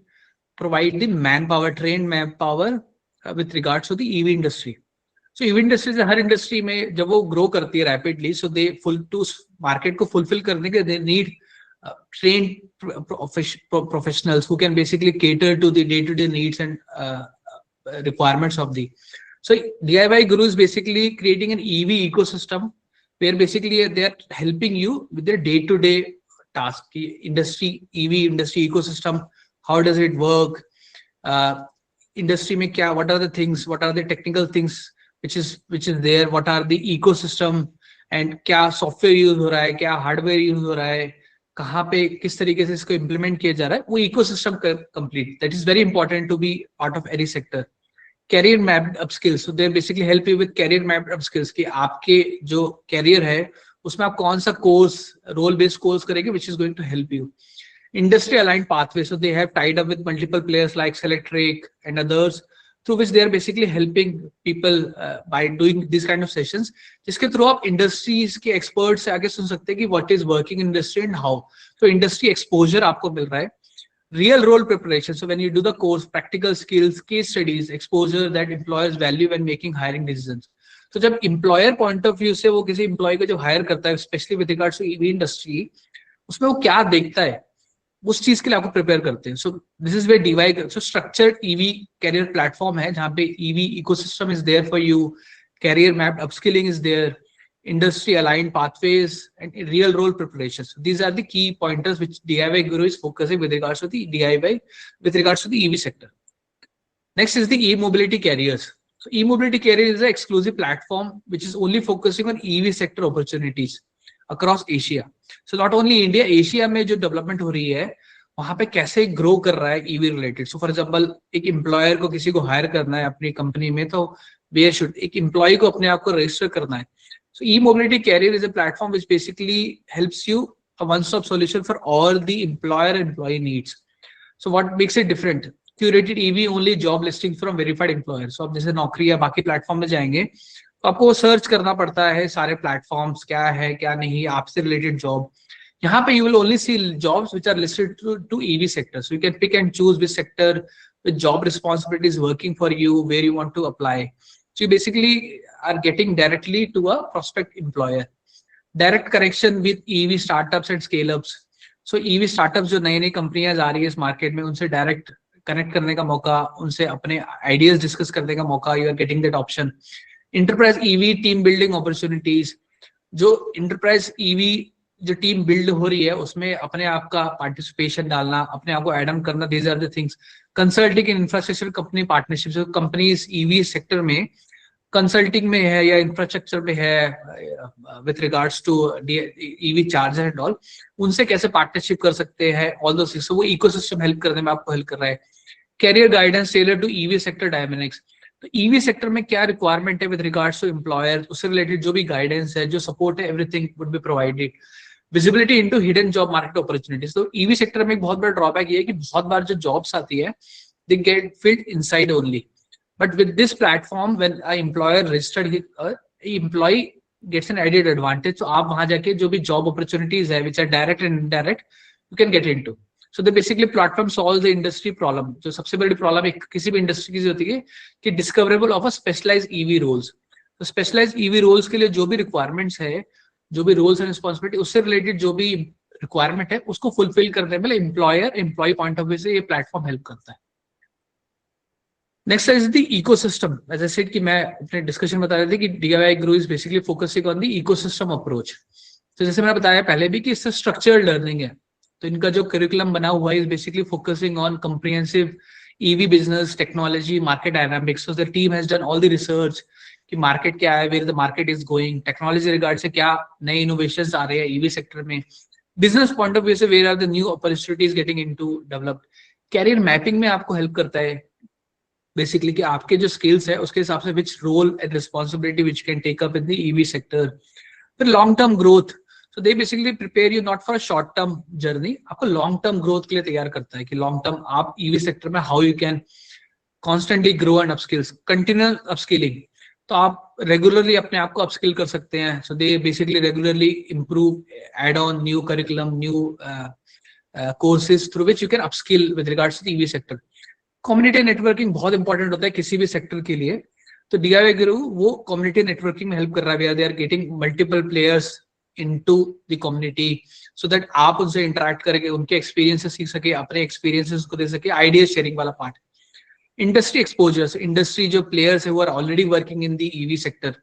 provide the manpower, trained manpower with regards to the EV industry. So EV industry से हर industry में जब वो grow करती है rapidly, so they to market को fulfill करने के they need trained professionals who can basically cater to the day-to-day needs and requirements of the. So DIYguru is basically creating an EV ecosystem where basically they are helping you with their day-to-day task. Industry, EV industry ecosystem, how does it work? Industry में क्या, what are the things, what are the technical things which is there, what are the ecosystem, and क्या software use हो रहा है, क्या hardware use हो रहा है, कहाँ पे किस तरीके से इसको implement किया जा रहा है, वो ecosystem complete. That is very important to be part of any sector. Career mapped up skills, so they basically help you with career mapped up skills कि आपके जो career है उसमें आप कौन सा course, role based course करेंगे which is going to help you. Industry aligned pathway, so they have tied up with multiple players like Selectric and others, through which they are basically helping people by doing these kind of sessions, जिसके through आप industries के experts से आगे सुन सकते हैं कि what is working in industry and how. So industry exposure आपको मिल रहा है. Real role preparation, so when you do the course, practical skills, case studies, exposure that employers value when making hiring decisions. So जब employer point of view से वो किसी employee को जब hire करता है, especially with regards to EV industry, उसमें वो क्या देखता है, उस चीज के लिए आपको प्रिपेयर करते हैं. So this is where DIY, so structured EV career platform है जहां पे EV ecosystem is there for you, career mapped upskilling is there, industry aligned pathways, and real role preparations. These are the key pointers which DIYguru is focusing with regards to the DIY, with regards to the EV sector. Next is the e-mobility carriers. So e-mobility carrier is an exclusive platform which is only focusing on EV sector opportunities across Asia. So not only India, Asia में जो development हो रही है वहां पे कैसे grow कर रहा है EV related. So for example, एक employer को किसी को hire करना है अपनी company में, तो where should एक employee को अपने आप को register करना है. So e-mobility carrier is a platform which basically helps you a one-stop solution for all the employer-employee needs. So what makes it different? Curated EV only job listing from verified employers. So आप जैसे नौकरी या बाकी platform में जाएंगे तो आपको search करना पड़ता है सारे प्लेटफॉर्म्स क्या है क्या नहीं, आपसे रिलेटेड जॉब. यहाँ पे you will only see jobs which are listed to EV sector. So you can pick and choose which sector with job responsibilities working for you, where you want to apply. So you basically are getting directly to a prospect employer. Direct connection with EV startups and scale-ups. So EV startups जो नई नई कंपनियां आ रही है इस market में, उनसे direct connect करने का मौका, उनसे अपने आइडियाज डिस्कस करने का मौका, you are getting that option. Enterprise EV team building opportunities, जो इंटरप्राइज ईवी जो टीम बिल्ड हो रही है उसमें अपने आप का पार्टिसिपेशन डालना, अपने आप को एड ऑन करना, these are the things. Consulting in infrastructure company partnership, companies EV sector में कंसल्टिंग में है या इंफ्रास्ट्रक्चर में है with regards to EV charger and all, उनसे कैसे पार्टनरशिप कर सकते हैं, ऑल दोस थिंग्स. वो इकोसिस्टम हेल्प करने में आपको हेल्प कर रहा है. Career guidance tailor to EV sector dynamics. तो ईवी सेक्टर में क्या रिक्वायरमेंट है विद रिगार्ड्स टू एम्प्लॉयर, उससे रिलेटेड जो भी गाइडेंस है, जो सपोर्ट है, everything would be provided. Visibility into hidden job market opportunities. तो ईवी सेक्टर में एक बहुत बड़ा ड्रॉबैक ये है कि बहुत बार जो जॉब्स आती है they get field inside only. But with this platform, when an employer registered, employee gets an added advantage. So आप वहां जाके जो भी job opportunities है, which are direct and indirect, you can get into. So the basically platform solves the industry problem. जो सबसे बड़ी problem एक किसी भी industry की होती है कि discoverable of a specialized EV roles. तो specialized EV roles के लिए जो भी requirements है, जो भी roles and responsibility, उससे related जो भी requirement है, उसको fulfill करने में employee point of view से ये platform help करता है. Next is the ecosystem. As I said कि मैं अपने डिस्कशन बता रहे थे कि DIYguru is basically focusing on the ecosystem approach. तो जैसे मैंने बताया पहले भी कि इससे स्ट्रक्चर्ड लर्निंग है, तो इनका जो करिकुलम बना हुआ है is basically focusing on comprehensive EV business, technology, market dynamics. So the team has done all the research कि market क्या है, where the market is going, technology regard से क्या नए innovations आ रहे हैं EV sector में, business point of view से where are the new opportunities getting into developed. Career mapping में आपको help करता है basically कि आपके जो skills है उसके हिसाब से which role and responsibility which can take up in the EV sector. फिर long term growth. So they basically prepare you not for a short term journey, आपको long term growth के लिए तैयार करता है कि long term आप EV sector में how you can constantly grow and upskills, continual upskilling. तो आप regularly अपने आप को upskill कर सकते हैं. So they basically regularly improve, add on new curriculum, new courses through which you can upskill with regards to the EV sector. Community networking बहुत important होता है किसी भी sector के लिए. तो DIYguru वो community networking में help कर रहा है. They are getting multiple players into the community so that आप उनसे interact करके उनके experiences सीख सके, अपने experiences को दे सके, ideas sharing वाला part. Industry exposures, industry जो players है who are already working in the EV sector,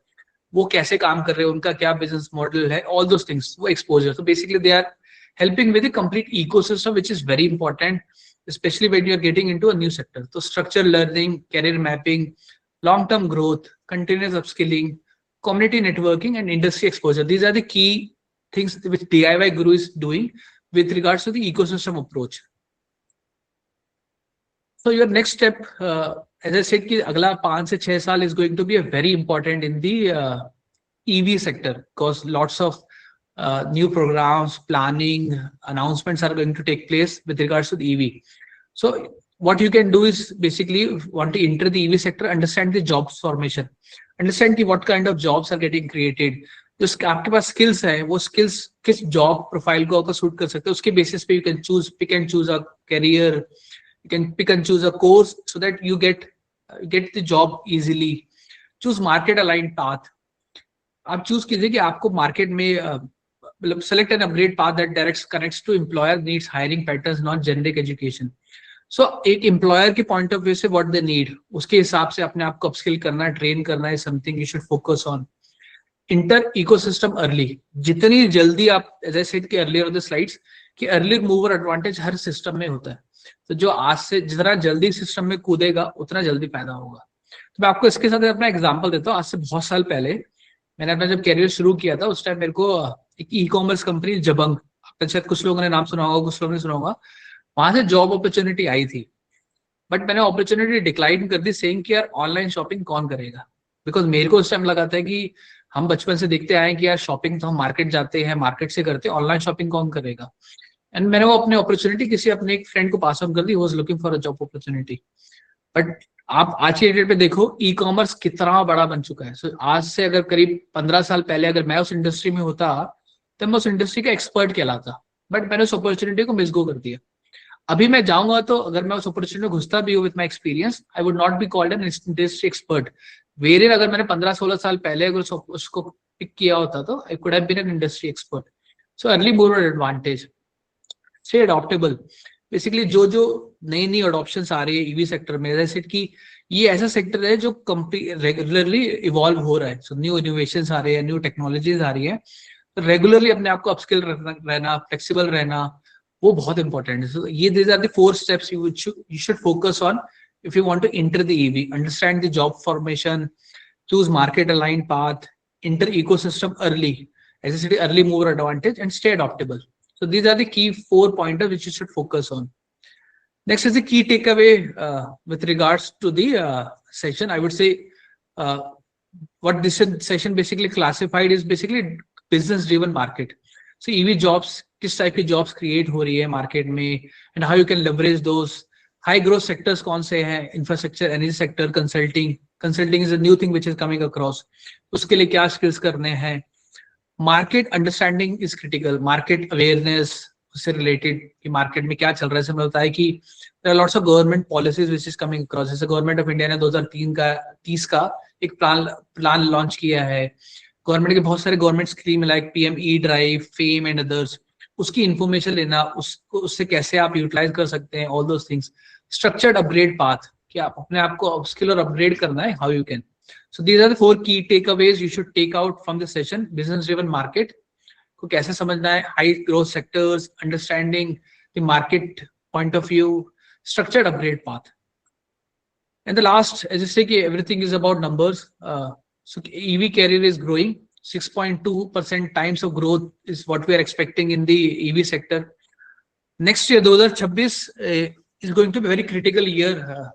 वो कैसे काम कर रहे हैं, उनका क्या business model है, all those things, वो exposure. So basically they are helping with the complete ecosystem, which is very important, especially when you are getting into a new sector. So structured learning, career mapping, long-term growth, continuous upskilling, community networking, and industry exposure. These are the key things which DIYguru is doing with regards to the ecosystem approach. So your next step, as I said, कि अगला 5 से 6 साल is going to be a very important in the EV sector because lots of new programs, planning, announcements are going to take place with regards to the EV. So what you can do is basically want to enter the EV sector, understand the jobs formation, understand कि what kind of jobs are getting created. जो आपके पास skills है, वो skills किस job profile को आपको suit कर सकते हैं, उसके basis पे you can pick and choose a career, you can pick and choose a course so that you get the job easily. Choose market aligned path. आप choose कीजिए कि आपको market में select an upgrade path that directs connects to employer needs, hiring patterns, not generic education. So एक employer के point of view से what they need, उसके हिसाब से अपने आप को upskill करना है, train करना है, something you should focus on. Enter ecosystem early. जितनी जल्दी आप, as I said कि earlier on the slides, कि early mover advantage हर system में होता है. तो जो आज से जितना जल्दी सिस्टम में कूदेगा उतना जल्दी पैदा होगा. तो मैं आपको इसके साथ अपना एग्जांपल देता हूँ. आज से बहुत साल पहले मैंने अपना जब कैरियर शुरू किया था उस टाइम मेरे को एक ई-कॉमर्स कंपनी जबंग, शायद कुछ लोगों ने नाम सुना होगा, कुछ लोगों ने सुना होगा, वहां से जॉब अपॉर्चुनिटी आई थी. बट मैंने अपॉर्चुनिटी डिक्लाइन कर दी सेइंग कि यार ऑनलाइन शॉपिंग कौन करेगा. बिकॉज मेरे को उस टाइम लगा था कि हम बचपन से देखते आए कि यार शॉपिंग तो हम मार्केट जाते हैं, मार्केट से करते हैं, ऑनलाइन शॉपिंग कौन करेगा. एंड मैंने वो अपने अपॉर्चुनिटी किसी अपने एक फ्रेंड को पास ऑन कर दी, was looking for a job opportunity. But आप आज के डेट पे देखो ई कॉमर्स कितना बड़ा बन चुका है. सो आज से अगर करीब 15 साल पहले अगर मैं उस इंडस्ट्री में होता तो मैं उस इंडस्ट्री का एक्सपर्ट कहलाता. बट मैंने उस अपॉर्चुनिटी को मिस गो कर दिया. अभी मैं जाऊंगा तो अगर मैं उस अपॉर्चुनिटी में घुसता भी हूँ with my experience, I would not be called an industry expert. Where अगर मैंने 15-16 साल पहले अगर उसको पिक किया होता तो I could have been an industry expert. So early mover advantage. Stay adaptable. Basically जो नई अडॉप्शंस आ रही है ईवी सेक्टर में, जैसे कि ये ऐसा सेक्टर है जो रेगुलरली इवॉल्व हो रहा है. सो न्यू इनोवेशंस आ रहे हैं, न्यू टेक्नोलॉजीज आ रही है. तो रेगुलरली अपने आप को अपस्किल रहना, फ्लेक्सिबल रहना, वो बहुत इंपॉर्टेंट है. सो ये these are the 4 steps you should focus on if you want to enter the EV. Understand the job formation, choose market aligned path, enter ecosystem early, as I said, early mover advantage, and stay adaptable. So these are the key 4 pointers which you should focus on. Next is the key takeaway with regards to the session. I would say what this session basically classified is basically business driven market. So EV jobs, किस type की jobs create हो रही है market में, and how you can leverage those. High growth sectors कौन से हैं? Infrastructure, energy sector, consulting. Consulting is a new thing which is coming across. उसके लिए क्या skills करने हैं? Market understanding is critical. Market awareness से रिलेटेड कि मार्केट में क्या चल रहा है. समझ होता है कि there are lots of government policies which is coming across. जैसे गवर्नमेंट ऑफ इंडिया ने 2030 का एक प्लान लॉन्च किया है. गवर्नमेंट के बहुत सारे government scheme like PM E drive, fame and others, उसकी इंफॉर्मेशन लेना, उससे कैसे आप यूटिलाइज कर सकते हैं, all those things. Structured upgrade path, कि आप अपने आप को अपस्किल और अपग्रेड करना है, how you can. So these are the 4 key takeaways you should take out from the session. Business driven market को कैसे समझना है, high growth sectors, understanding the market point of view, structured upgrade path. And the last, as I say, everything is about numbers. So EV carrier is growing. 6.2% times of growth is what we are expecting in the EV sector. Next year, 2026, is going to be a very critical year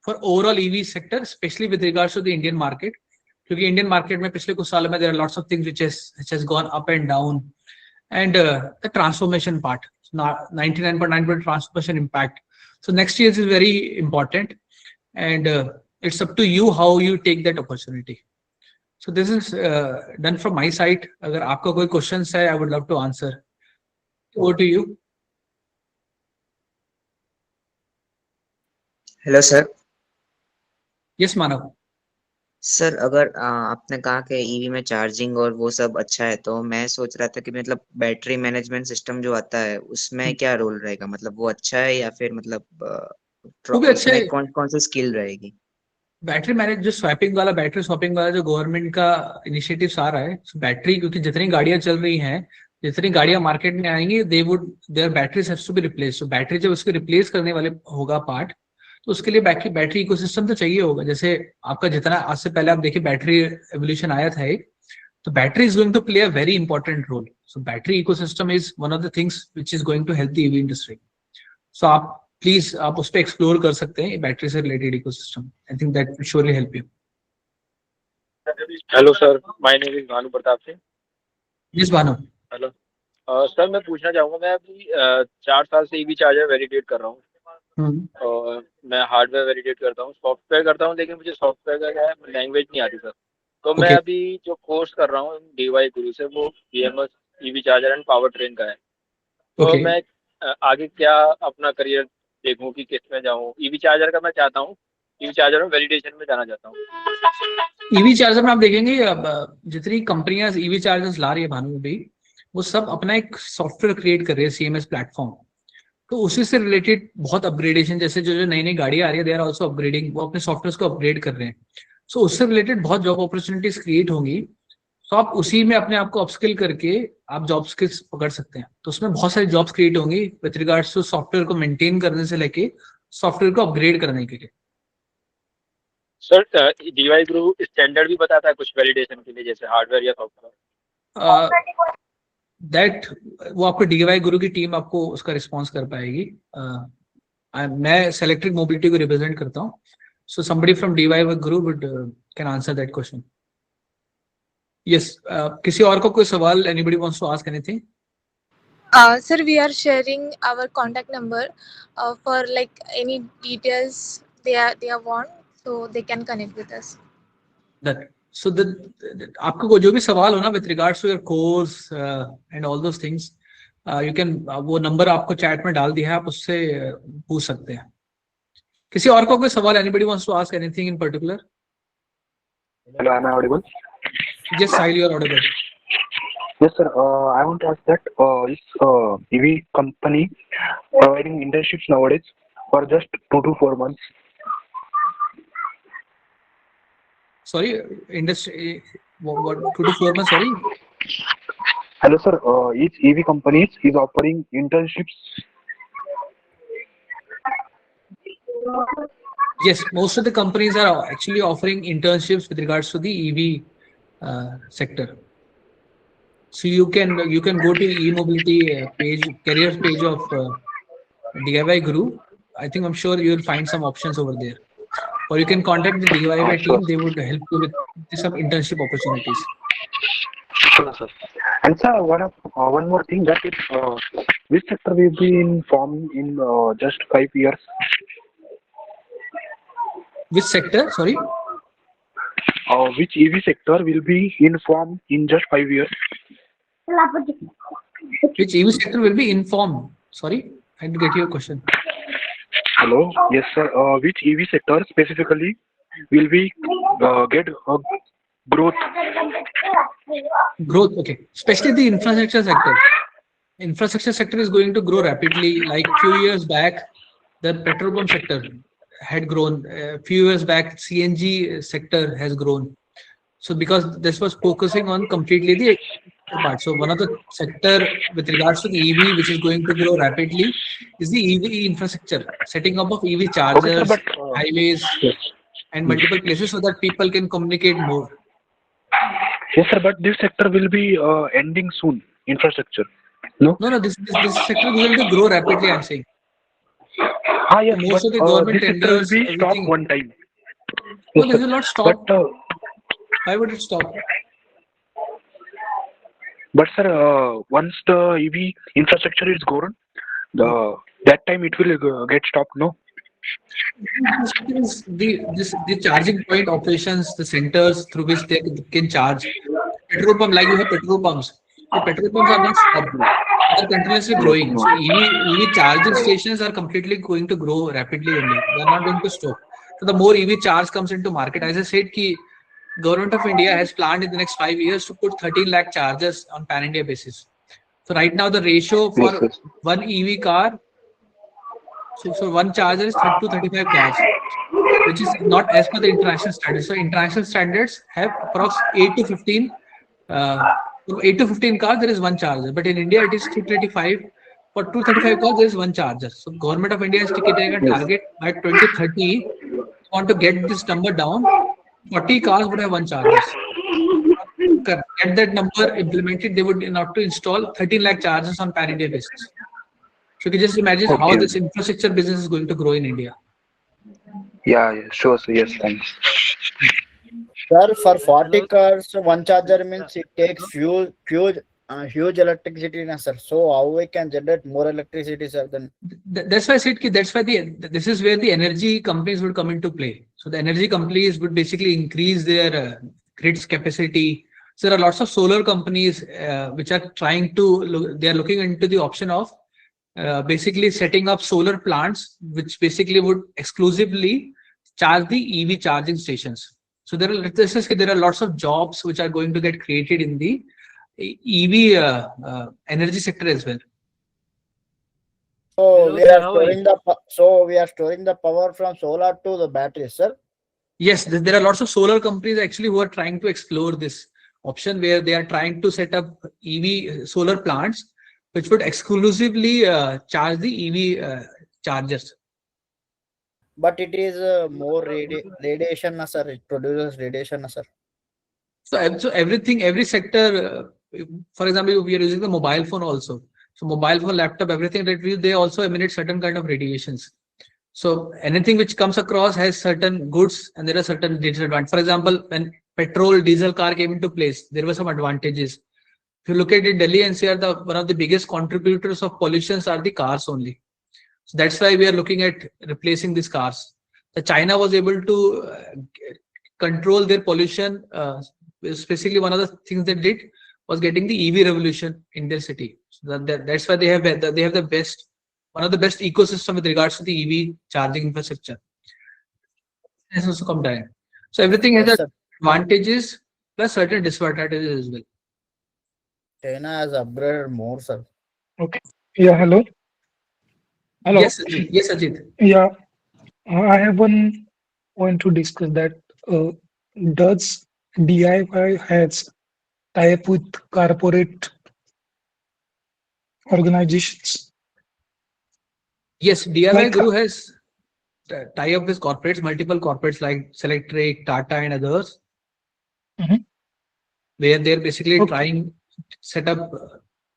for overall EV sector, especially with regards to the Indian market. Because Indian market में पिछले कुछ सालों में there are lots of things which has gone up and down, and the transformation part, 99.9% transformation impact. So next year is very important, and it's up to you how you take that opportunity. So this is done from my side. अगर आपका कोई questions है, I would love to answer. Over to you. Hello sir. Yes, Manav. Sir अगर आपने कहा कि EV में charging और वो सब अच्छा है, तो मैं सोच रहा था कि मतलब बैटरी मैनेजमेंट सिस्टम जो आता है उसमें क्या रोल रहेगा, मतलब वो अच्छा है या फिर मतलब वो भी अच्छा उसमें है। कौन कौन सी स्किल रहेगी? बैटरी मैनेज जो स्वैपिंग वाला, बैटरी स्वैपिंग वाला जो गवर्नमेंट का इनिशिएटिव आ रहा है, बैटरी, क्योंकि जितनी गाड़ियां चल रही हैं, जितनी गाड़ियां मार्केट में आएंगी, their batteries have to be replace. तो बैटरी जब उसको रिप्लेस करने वाले होगा पार्ट, तो उसके लिए बैटरी इकोसिस्टम तो चाहिए होगा। जैसे आपका जितना आज से पहले आप देखिए बैटरी एवोल्यूशन आया था एक, तो battery is going to play a very important role. So battery ecosystem is one of the things which is going to help the EV industry. So आप प्लीज आप उस पर एक्सप्लोर कर सकते हैं बैटरी से related ecosystem. I think that will surely help you. Hello sir, my name is Bhanu Pratap Singh. Yes Bhanu. Hello sir, मैं पूछना चाहूँगा, मैं अभी 4 साल से ईवी चार्जर वैलिडेट कर रहा हूँ और मैं हार्डवेयर वैलिडेट करता हूँ, सॉफ्टवेयर करता हूँ, लेकिन मुझे सॉफ्टवेयर का क्या है, लैंग्वेज नहीं आती सर। तो मैं Okay. अभी जो कोर्स कर रहा हूँ DIYguru से, वो BMS EV charger and power train का है। तो Okay. मैं आगे क्या अपना करियर देखूँ कि किस में जाऊँ? ईवी चार्जर का मैं चाहता हूँ, ईवी चार्जर में वैलिडेशन में जाना चाहता हूँ। ईवी चार्जर में आप देखेंगे अब जितनी कंपनियां ईवी चार्जर्स ला रही है भानु भी, वो सब अपना एक सॉफ्टवेयर क्रिएट कर रही है, CMS प्लेटफॉर्म। तो उसी से रिलेटेड बहुत अपग्रेडेशन, जैसे जो जो नई नई गाड़ियां आ रही है, दे आर ऑल्सो अपग्रेडिंग, वो अपने सॉफ्टवेयर को अपग्रेड कर रहे हैं। सो उससे रिलेटेड बहुत जॉब अपॉर्चुनिटीज क्रिएट होंगी। तो आप उसी में अपने आप को अपस्किल करके आप जॉब स्किल्स पकड़ सकते हैं। तो उसमें बहुत सारी जॉब्स क्रिएट होंगी विद रिगार्ड्स टू सॉफ्टवेयर को मेंटेन करने से लेके सॉफ्टवेयर को अपग्रेड करने के लिए। सर DIYguru स्टैंडर्ड भी बताता है कुछ वैलिडेशन के लिए, जैसे हार्डवेयर या सॉफ्टवेयर? दैट वो आपको DIYguru की टीम आपको उसका रिस्पॉन्स कर पाएगी। मैं इलेक्ट्रिक मोबिलिटी को रिप्रेजेंट करता हूँ, so somebody from DIYguru would can answer that question. Yes, किसी और को कोई सवाल? Anybody wants to ask anything? Sir, we are sharing our contact number for like any details they want, so they can connect with us. That so the आपको जो भी सवाल हो ना with regards to your course and all those things, you can वो number आपको chat में डाल दिया है, आप उससे पूछ सकते हैं। किसी और को कोई सवाल? Anybody wants to ask anything in particular? Hello, am I audible? Yes, Sahil, you are audible. Yes, sir. I want to ask that is EV company providing internships nowadays for just 2 to 4 months? Sorry, industry, what 2 to 4 months? Sorry. Hello, sir. Each EV company is offering internships. Yes, most of the companies are actually offering internships with regards to the EV sector. So you can go to e-mobility page, careers page of DIYguru. I think I'm sure you'll find some options over there, or you can contact the DIY team. They would help you with some internship opportunities. Sure, sir. And sir, one more thing, that is, which sector will be informed in just 5 years? Which sector? Sorry. Which EV sector will be informed in just 5 years? Which EV sector will be informed? Sorry, I didn't get your question. Hello. Yes, sir. Which EV sector specifically will be get growth? Growth, okay. Especially the infrastructure sector. Infrastructure sector is going to grow rapidly. Like few years back, the petrol pump sector had grown. A few years back, CNG sector has grown. So because this was focusing on completely the part. So one of the sector with regards to the EV, which is going to grow rapidly, is the EV infrastructure, setting up of EV Okay, sir, chargers, but highways, yes, and yes, multiple places so that people can communicate more. yes, sir, but this sector will be ending soon. Infrastructure, no? No, this sector is going to grow rapidly, I'm saying. Ah, So yes, but most of the government this sector will tenders, be stopped everything. one time. No, Yes, this sir, will not but stop. Why would it stop? sir, once the EV infrastructure is gone, the that time it will get stopped, no? The charging point operations, the centers through which they can charge. Petrol pump, like you have petrol pumps. The petrol pumps are not stopped. They're continuously Yes, growing. no. So EV charging stations are completely going to grow rapidly only. They are not going to stop. So the more EV charge comes into market, as I said, government of India has planned in the next 5 years to put 13 lakh chargers on pan India basis. So right now the ratio Yes, for yes. one EV car, so one charger is 30 to 35 cars, which is not as per the international standards. So international standards have approx 8 to 15. From 8 to 15 cars, there is one charger. But in India, it is 235. For 235 cars, there is one charger. So government of India is taking a Yes. target by 2030. Want to get this number down. 40 cars would have one chargers. Get that number implemented, they would not to install 13 lakh chargers on pan India basis. So you can just imagine how Okay. this infrastructure business is going to grow in India. Yeah, yeah, sure, sir. Yes, thanks. Sir, for 40 cars, one charger means it takes huge electricity, na, sir. So how we can generate more electricity, sir? Then That's why I said that's why this is where the energy companies would come into play. So the energy companies would basically increase their grids capacity. So there are lots of solar companies which are trying to they are looking into the option of basically setting up solar plants, which basically would exclusively charge the EV charging stations. So there are lots of jobs which are going to get created in the EV energy sector as well. so Hello, we sir. are How are you? storing the power from solar to the batteries, sir. Yes, there are lots of solar companies actually who are trying to explore this option where they are trying to set up EV solar plants which would exclusively charge the EV chargers. But it is more radiation, na, sir. It produces radiation, na, sir. So everything, every sector, for example, we are using the mobile phone also. So mobile phone, laptop, everything that we they also emanate certain kind of radiations. So anything which comes across has certain goods and there are certain disadvantages. For example, when petrol, diesel car came into place, there were some advantages. If you look at it, Delhi NCR, one of the biggest contributors of pollutions are the cars only. So that's why we are looking at replacing these cars. The China was able to control their pollution. Specifically, one of the things they did was getting the EV revolution in their city. So that's why they have the best, one of the best ecosystem with regards to the EV charging infrastructure. Has also come down. So everything has Yes, sir. advantages plus certain disadvantages as well. China has upgraded more, sir. Okay. Yeah, hello. Hello. Yes, Ajit. Yes, Ajit. Yeah, I have one point to discuss that. Does DIY has tie up with corporate organizations? Yes, DIY Like, Guru has tie up with corporates, multiple corporates like Selectric, Tata, and others, Mhm. where they're basically Okay. trying set up.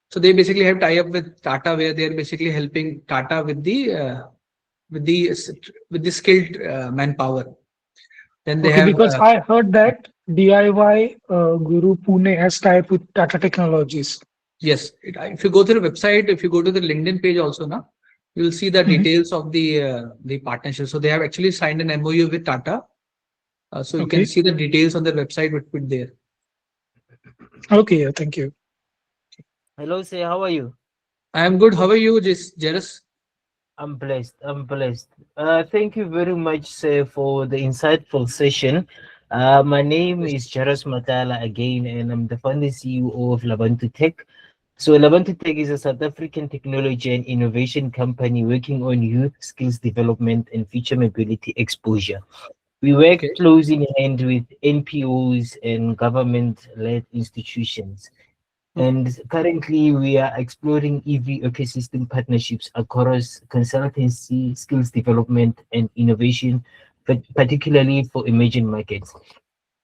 So they basically have tie up with Tata, where they're basically helping Tata with the skilled manpower. Then they Okay, have because I heard that DIY Guru Pune has tie up with Tata Technologies. yes. If you go to the website, if you go to the LinkedIn page also now, you'll see the Mhm. details of the partnership. So they have actually signed an MOU with Tata. So you can Okay. see the details on their website with there. Okay, yeah, thank you. Hello, sir. How are you? I am good. How are you, Jairus? I'm blessed. I'm blessed. Thank you very much, sir, for the insightful session. My name is Jairus Matala again, and I'm the founder CEO of Labantu Tech. So Labantu Tech is a South African technology and innovation company working on youth skills development and future mobility exposure. We work Okay. closely in hand with NPOs and government-led institutions. And currently, we are exploring EV ecosystem partnerships across consultancy, skills development, and innovation, but particularly for emerging markets.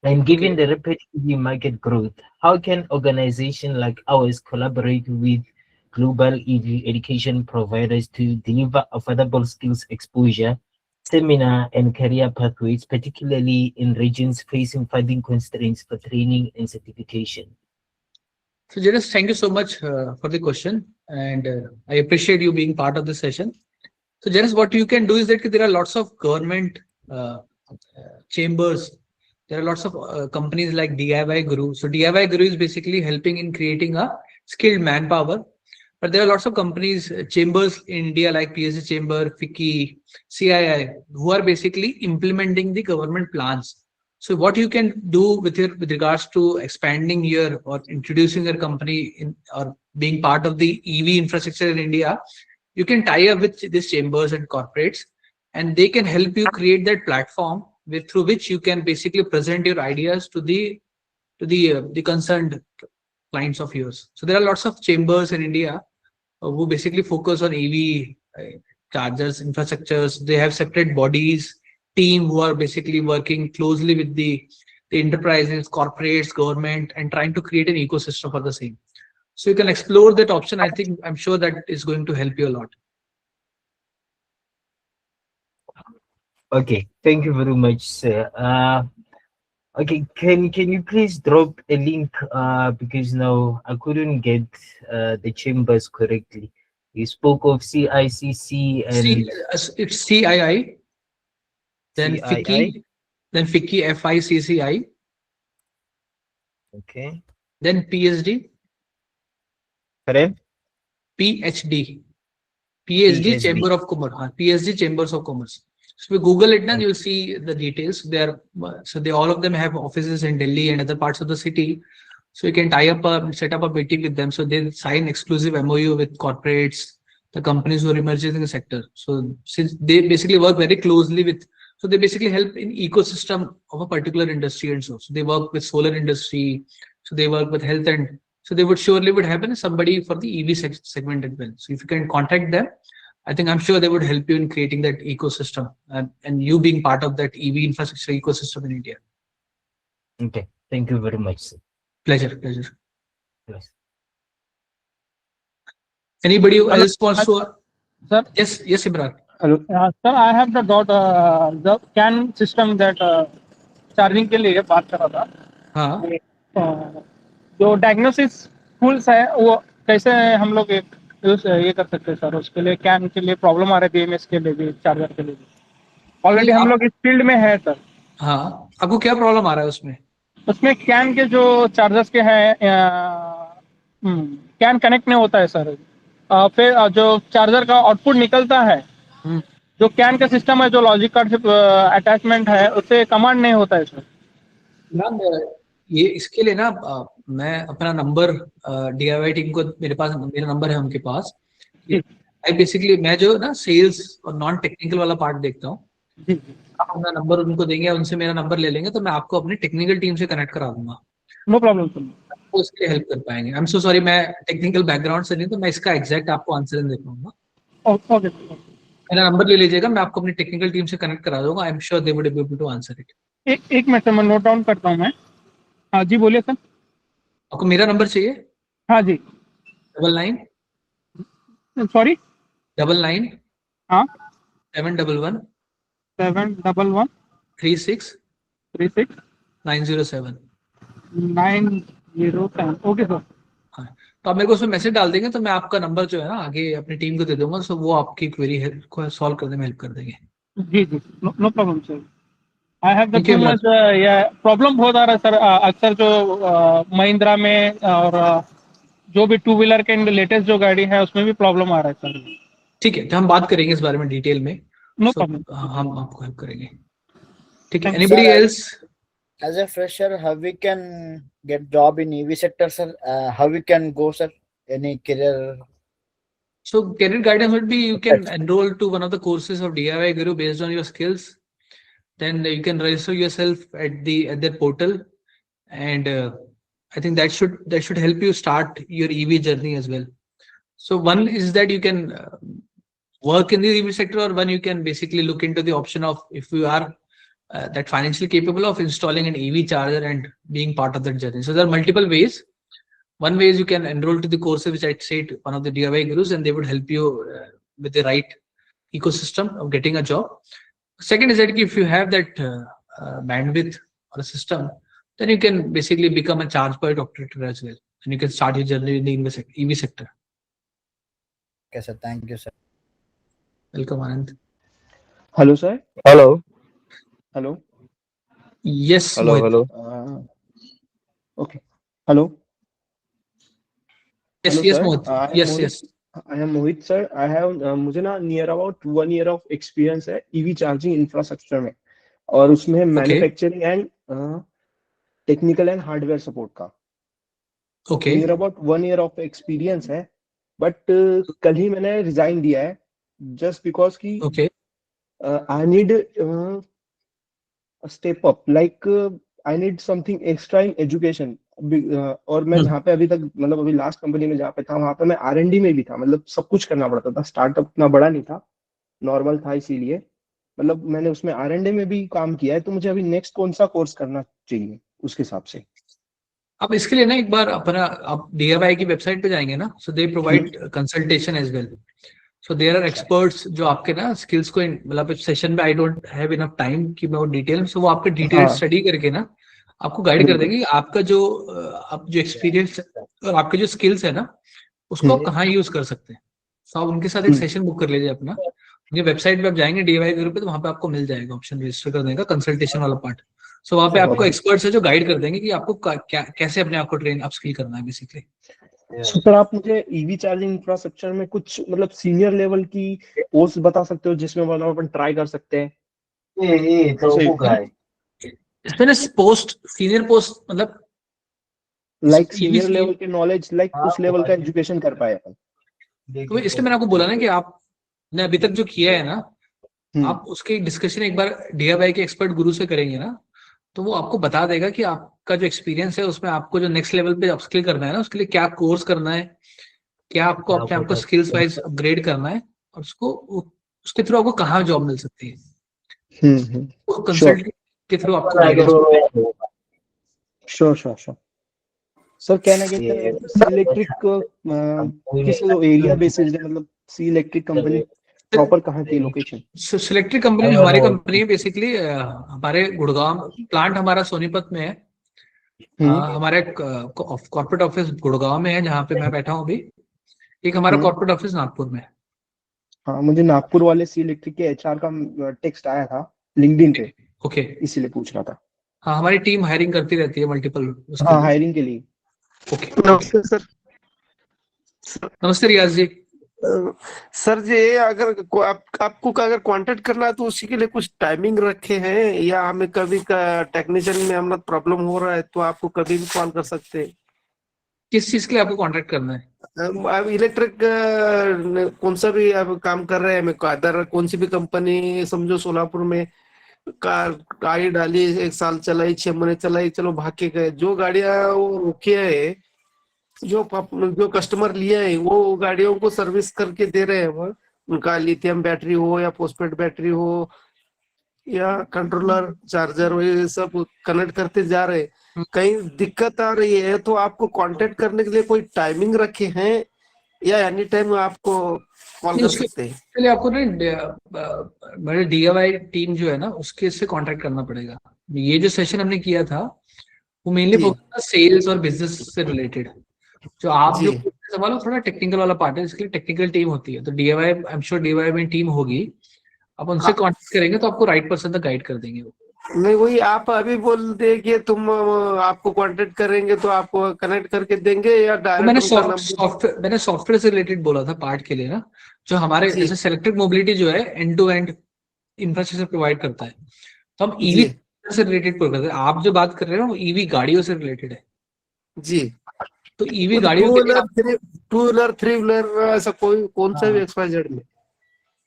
And given the rapid EV market growth, how can organizations like ours collaborate with global EV education providers to deliver affordable skills exposure, seminar, and career pathways, particularly in regions facing funding constraints for training and certification? So, Jairus, thank you so much for the question, and I appreciate you being part of the session. So, Jairus, what you can do is that there are lots of government chambers. There are lots of companies like DIYguru. So, DIYguru is basically helping in creating a skilled manpower. But there are lots of companies, chambers in India like PSG Chamber, FICCI, CII, who are basically implementing the government plans. So what you can do with regards to expanding your or introducing your company in or being part of the EV infrastructure in India, you can tie up with these chambers and corporates, and they can help you create that platform through which you can basically present your ideas to the concerned clients of yours. So there are lots of chambers in India who basically focus on EV chargers, infrastructures. They have separate bodies, team who are basically working closely with the enterprises, corporates, government, and trying to create an ecosystem for the same. So you can explore that option. I'm sure that is going to help you a lot. Okay, thank you very much, sir. Okay, can you please drop a link because now I couldn't get the chambers correctly. You spoke of CICC and it's CII, then FICCI, then FICCI, FICCI, okay, then PSD, correct, PhD, PSD Chamber of Commerce, PSD Chambers of Commerce. So if you Google it, then you'll see the details. They all of them have offices in Delhi and other parts of the city. So you can set up a meeting with them. So they sign exclusive MOU with corporates, the companies who are emerging in the sector. So since they basically work very closely with, so they basically help in ecosystem of a particular industry and so. So they work with solar industry. So they work with health, and so they would happen somebody for the EV segment as well. So if you can contact them, I'm sure they would help you in creating that ecosystem and you being part of that EV infrastructure ecosystem in India. Okay, thank you very much, sir. Pleasure. Yes. Anybody else wants to? Sir? Yes, Imran. Hello. Sir, I have the CAN system that charging के लिए बात कर रहा था. हाँ. जो diagnosis tools है वो कैसे हम लोग ये कर सकते हैं सर? उसके लिए कैन के लिए प्रॉब्लम आ रही है, बीएमएस के लिए भी, चार्जर के लिए भी. ऑलरेडी हम लोग इस फील्ड में है सर. हाँ, आपको क्या प्रॉब्लम आ रहा है उसमें कैन के जो चार्जर्स के हैं कैन कनेक्ट नहीं होता है सर. फिर जो चार्जर का आउटपुट निकलता है, जो कैन का सिस्टम है, जो लॉजिक कार्ड से अटैचमेंट है, उससे कमांड नहीं होता है सर. ये इसके लिए ना मैं अपना नंबर DIY टीम को, मेरा नंबर है उनके पास. बेसिकली मैं जो ना सेल्स और नॉन टेक्निकल वाला पार्ट देखता हूँ. आप अपना नंबर उनको देंगे, उनसे मेरा नंबर ले लेंगे, तो मैं आपको अपनी टेक्निकल टीम से कनेक्ट करा दूंगा. No problem sir. आपको उसके हेल्प कर पाएंगे. आई एम सो सॉरी, मैं टेक्निकल बैकग्राउंड से नहीं, तो मैं इसका एग्जैक्ट आपको आंसर नहीं दे पाऊंगा. ओके. मेरा नंबर ले लीजिएगा, मैं आपको अपनी टेक्निकल टीम से कनेक्ट करा दूंगा. I am sure they would be able to answer it. एक मिनट मैं नोट डाउन करता हूँ. मैं हाँ जी, बोलिए सर. आपको मेरा नंबर चाहिए? हाँ जी. 99 सॉरी 99 हाँ 711 36 907. Okay sir. हाँ, तो आप मेरे को उसमें मैसेज डाल देंगे, तो मैं आपका नंबर जो है ना आगे अपनी टीम को दे दूंगा. सो वो आपकी क्वेरी को सॉल्व करने में हेल्प कर देंगे. जी, no problem sir. I have the problem बहुत आ रहा है सर. अक्सर जो महिंद्रा में और जो भी टू व्हीलर के लेटेस्ट जो गाड़ी है उसमें भी प्रॉब्लम आ रहा है सर. ठीक है, तो हम बात करेंगे इस बारे में डिटेल में. No problem. हम आपको हेल्प करेंगे. ठीक है. Anybody else? As a fresher, how we can get job in EV sector, sir? How we can go, sir? Any career? So career guidance would be, you can enroll to one of the courses of DIYguru based on your skills. Then you can register yourself at their portal, and I think that should help you start your EV journey as well. So one is that you can work in the EV sector, or one you can basically look into the option of, if you are that financially capable of installing an EV charger and being part of that journey. So there are multiple ways. One way is you can enroll to the courses which I said, one of the DIY gurus, and they would help you with the right ecosystem of getting a job. Second is that if you have that bandwidth or a system, then you can basically become a charge point operator as well, and you can start your journey in the EV sector. Okay, sir. Thank you, sir. Welcome, Anand. Hello, sir. Hello. Hello. Yes, Hello. Mohit. Hello. Okay. Hello. Yes, Hello, yes, sir. Mohit. I am Yes, Mohit. yes. I am Mohit, sir. I have मुझे ना near about 1 year of experience है EV charging infrastructure में, और उसमें manufacturing and technical and hardware support का. Okay. Near about 1 year of experience है, but कल ही मैंने resign दिया है just because कि Okay. I need a step up, like I need something extra in education. और मैं जहाँ पे अभी तक मतलब अभी लास्ट कंपनी में जहाँ पे था वहां पे मैं R&D में भी था, मतलब सब कुछ करना पड़ता था. स्टार्टअप इतना बड़ा नहीं था, नॉर्मल था, इसीलिए मतलब मैंने उसमें R&D में भी काम किया है. तो मुझे अभी नेक्स्ट कौन सा कोर्स करना चाहिए उसके हिसाब से. अब इसके लिए ना एक बार अपना आप DIY की वेबसाइट पे जाएंगे ना, so they provide consultation as well. So there are experts जो आपके ना स्किल्स को, मतलब सेशन में I don't have enough time कि मैं वो डिटेल, सो वो आपके डिटेल स्टडी करके ना आपको गाइड कर देंगे आपका जो आप जो एक्सपीरियंस और आपके जो स्किल्स है ना उसको आप कहाँ यूज कर सकते हैं. सो आप उनके साथ एक सेशन बुक कर लीजिए अपना. उनकी वेबसाइट पे आप जाएंगे DIYguru पे, तो वहाँ पे आपको मिल जाएगा ऑप्शन रजिस्टर करने का, कंसल्टेशन वाला पार्ट. सो वहाँ पे आपको एक्सपर्ट्स है जो गाइड कर देंगे कि आपको कैसे अपने आप को ट्रेन अपस्किल करना है बेसिकली. सर आप मुझे ईवी चार्जिंग इंफ्रास्ट्रक्चर में कुछ मतलब सीनियर लेवल की कोर्स बता सकते हो जिसमें मतलब अपन ट्राई कर सकते हैं. इसमें पोस्ट सीनियर पोस्ट मतलब लाइक सीनियर लेवल के नॉलेज, लाइक उस लेवल का एजुकेशन कर पाए अपन. तो इसलिए मैंने आपको बोला ना कि आपने अभी तक जो किया है ना, आप उसकी डिस्कशन एक बार DIY के एक्सपर्ट गुरु से करेंगे ना, तो वो आपको बता देगा कि आपका जो एक्सपीरियंस है उसमें आपको जो नेक्स्ट लेवल पे अपस्किल करना है ना, उसके लिए क्या कोर्स करना है, क्या आपको अपने आप को स्किल्स वाइज अपग्रेड करना है, और उसके थ्रू आपको कहाँ जॉब मिल सकती है. कंसल्टेंट के थ्रू आपको. श्योर. सर कहना क्या है, सी इलेक्ट्रिक किस एरिया बेसिस है, मतलब सी इलेक्ट्रिक कंपनी प्रॉपर कहाँ की लोकेशन? इलेक्ट्रिक कंपनी जो हमारी कंपनी है बेसिकली हमारे गुड़गांव प्लांट हमारा सोनीपत में है. हमारे कॉर्पोरेट ऑफिस गुड़गांव में है जहाँ पे मैं बैठा हूँ अभी. एक हमारा कॉर्पोरेट ऑफिस नागपुर में है. हाँ, मुझे नागपुर वाले सी इलेक्ट्रिक के HR का टेक्स्ट आया था लिंक्डइन पे. ओके, इसीलिए पूछ रहा था. हाँ, हमारी टीम हायरिंग करती रहती है मल्टीपल. हाँ, हायरिंग के लिए. ओके. नमस्ते सर. नमस्ते रियाज जी. सर जी अगर आपको अगर कांटेक्ट करना है तो उसी के लिए कुछ टाइमिंग रखे हैं, या हमें कभी का टेक्नीशियन में हम प्रॉब्लम हो रहा है तो आपको कभी भी कॉल कर सकते हैं. किस चीज के लिए आपको कांटेक्ट करना है? अब इलेक्ट्रिक कौन सा भी आप काम कर रहे हैं, अदर कौन सी भी कंपनी समझो सोलापुर में गाड़ी डाली, 1 साल चलाई, 6 महीने चलाई, चलो भाग के गए. जो गाड़ियां वो रुके है, जो कस्टमर लिए हैं वो गाड़ियों को सर्विस करके दे रहे हैं. वो उनका लिथियम बैटरी हो या फॉस्फेट बैटरी हो या कंट्रोलर चार्जर हो, ये सब कनेक्ट करते जा रहे हैं. कहीं दिक्कत आ रही है तो आपको कांटेक्ट करने के लिए कोई टाइमिंग रखे हैं या एनी टाइम आपको कॉल कर सकते हैं? चलिए आपको ना मेरे DIY टीम जो है ना उसके से कांटेक्ट करना पड़ेगा. ये जो सेशन हमने किया था वो मेनली फोकस था सेल्स और बिजनेस से रिलेटेड. जो आप जो सवाल थोड़ा टेक्निकल वाला पार्ट है, इसके लिए टेक्निकल टीम होती है. तो DIY I am sure DIY में टीम होगी, आप उनसे कांटेक्ट करेंगे तो आपको राइट पर्सन तक गाइड कर देंगे. नहीं, वही आप अभी बोल दे कि तुम आपको कांटेक्ट करेंगे तो आपको कनेक्ट करके देंगे, या डायरेक्ट? मैंने सॉफ्टवेयर से रिलेटेड बोला था पार्ट के लिए ना, जो हमारे जैसे सेलेक्टेड मोबिलिटी जो है end to end infrastructure provide करता है, तो हम EV से रिलेटेड करते हैं. आप जो बात कर रहे हो वो EV गाड़ियों से रिलेटेड है जी. तो EV गाड़ियों के लिए 2 व्हीलर 3 व्हीलर ऐसा कौन सा भी XYZ में.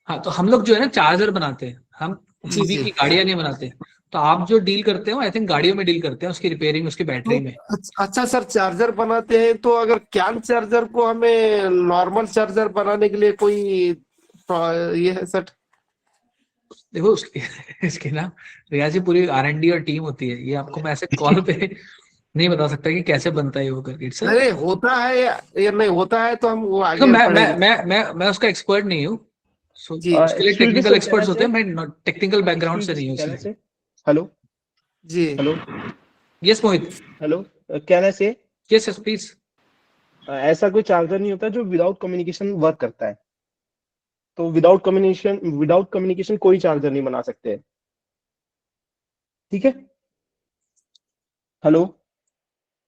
हाँ, तो हम लोग जो है ना चार्जर बनाते हैं, हम EV की गाड़ियां नहीं बनाते. तो आप जो डील करते हो आई थिंक गाड़ियों में डील करते हैं, उसकी रिपेयरिंग, उसकी बैटरी में। अच्छा सर, चार्जर बनाते हैं तो अगर कैन चार्जर को हमें नॉर्मल चार्जर बनाने के लिए कोई ये है सर? देखो उसकी इसकी ना रियाजी पूरी R&D और टीम होती है, ये आपको मैं ऐसे कॉल पे नहीं बता सकता कि कैसे बनता है वो करके। इट्स नहीं होता है या नहीं होता है तो हम वो तो आगे पढ़ेंगे। मैं उसका एक्सपर्ट नहीं हूँ। सो जी उसके लिए Excuse me, technical sir. Can I experts होते हैं, say? मैं टेक्निकल बैकग्राउंड से नहीं हूँ Can I इसलिए। say? Hello. जी Hello. Yes Mohit. Hello. Can I say? Yes yes please. ऐसा कोई चार्जर नहीं होता जो विदाउट कम्युनिकेशन वर्क करता है। तो विदाउट कम्युनिकेशन कोई चार्जर नहीं बना सकते। ठीक है। हेलो।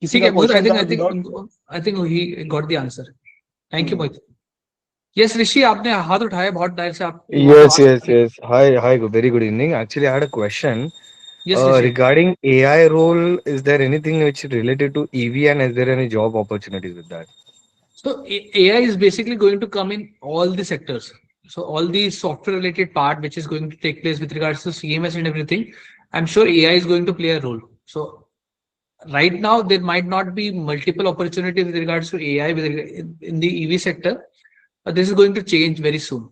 किसी ठीक का है मोहित, क्वेश्चन था without. I think he got the answer. Thank you Mohit. Yes Rishi, आपने हाथ उठाया बहुत देर से, आप you want to Yes, ask yes, something. yes. Hi, very good evening. Actually, I had a question yes Rishi. regarding AI role. Is there anything which is related to EV, and is there any job opportunities with that? So AI is basically going to come in all the sectors. So all the software related part which is going to take place with regards to CMS and everything, I'm sure AI is going to play a role. So right now there might not be multiple opportunities with regards to AI in the EV sector, but this is going to change very soon.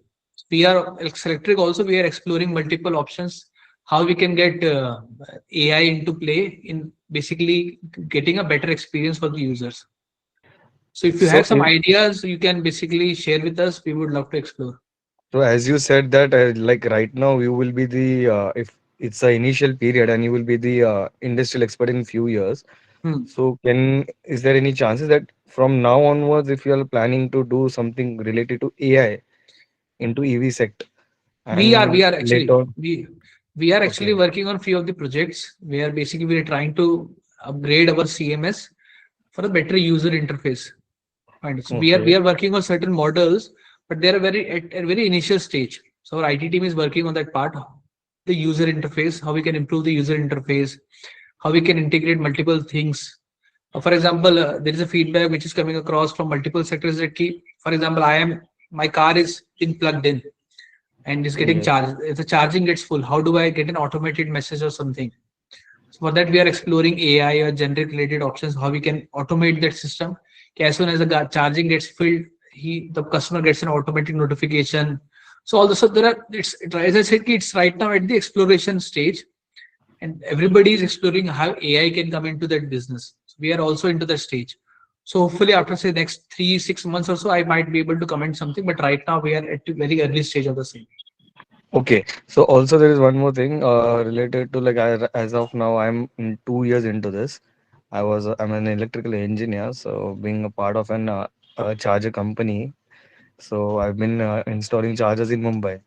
We are Selectric also, we are exploring multiple options how we can get AI into play in basically getting a better experience for the users. So if you So, have some ideas, you can basically share with us. We would love to explore. so as you said that like right now you will be the if it's the initial period and you will be the industrial expert in few years. So is there any chances that from now onwards, if you are planning to do something related to AI into EV sector We and are later actually on? we are actually Okay. working on few of the projects where basically we are trying to upgrade our CMS for a better user interface. And so we Okay. are working on certain models, but they are very at a very initial stage. So our IT team is working on that part, the user interface, how we can improve the user interface, how we can integrate multiple things. For example, there is a feedback which is coming across from multiple sectors that keep, for example, my car is being plugged in and is getting Yes. charged. If the charging gets full, how do I get an automated message or something? So for that, we are exploring AI or generic related options, how we can automate that system. As soon as the charging gets filled, the customer gets an automatic notification. So also there are, as I said, it's right now at the exploration stage, and everybody is exploring how AI can come into that business. So we are also into that stage. So hopefully after say next 3-6 months or so, I might be able to comment something. But right now we are at the very early stage of the same. Okay. So also there is one more thing related to like as of now I'm in 2 years into this. I'm an electrical engineer, so being a part of an charger company. So I've been installing chargers in Mumbai.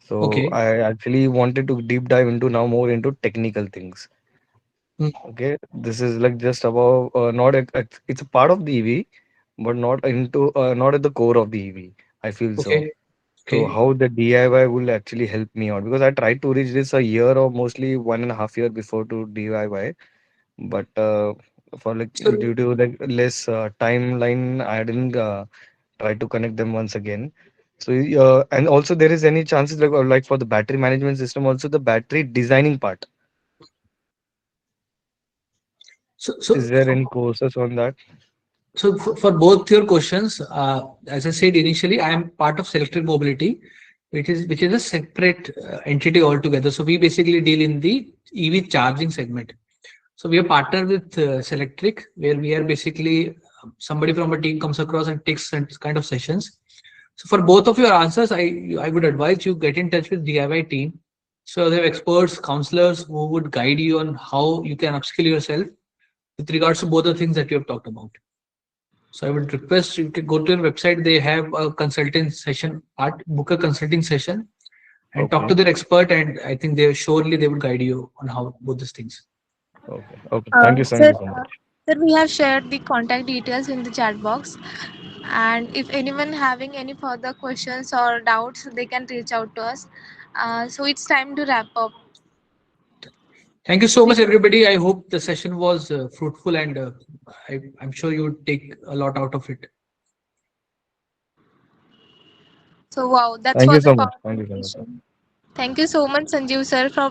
So Okay. I actually wanted to deep dive into now more into technical things. Hmm. Okay, this is like just about not it's a part of the EV, but not at the core of the EV. I feel so. Okay. So Okay. how the DIY will actually help me out because I tried to reach this a year or mostly 1.5 year before to DIY, but for like So due to like less timeline, I didn't try to connect them once again. So and also there is any chances like for the battery management system, also the battery designing part. Is so there any courses on that? So for both your questions, as I said initially, I am part of Selectric Mobility, which is a separate entity altogether. So we basically deal in the EV charging segment. So we are partnered with Selectric, where we are basically somebody from a team comes across and takes some kind of sessions. So for both of your answers, I would advise you get in touch with DIY team. So they have experts, counselors who would guide you on how you can upskill yourself with regards to both the things that you have talked about. So I would request you can go to their website. They have a consulting session part, book a consulting session and talk to Okay. their expert. And I think they would guide you on how both these things. Okay. Okay. Thank you. Thank Sir, you so much. sir, we have shared the contact details in the chat box. And if anyone having any further questions or doubts, they can reach out to us. So it's time to wrap up. Thank you so We, much, everybody. I hope the session was fruitful and I'm sure you would take a lot out of it. so wow, that Thank you was a so much. powerful Thank you so much. session. Thank you so much, Sanjeev sir, for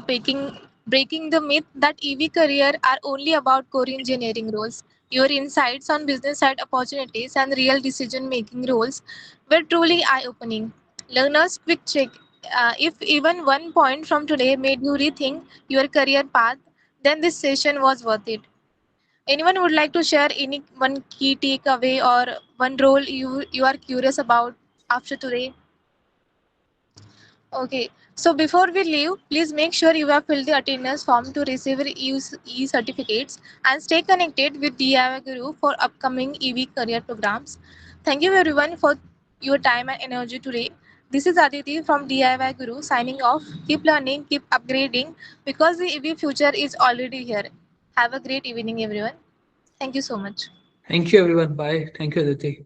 breaking the myth that EV career are only about core engineering roles. Your insights on business side opportunities and real decision making roles were truly eye opening. Learners, quick check. If even one point from today made you rethink your career path, then this session was worth it. Anyone would like to share any one key takeaway or one role you are curious about after today? Okay, so before we leave, please make sure you have filled the attendance form to receive your e-certificates and stay connected with DIY Guru for upcoming EV career programs. Thank you everyone for your time and energy today. This is Aditi from DIY Guru signing off. Keep learning, keep upgrading because the EV future is already here. Have a great evening, everyone. Thank you so much. Thank you, everyone. Bye. Thank you, Aditi.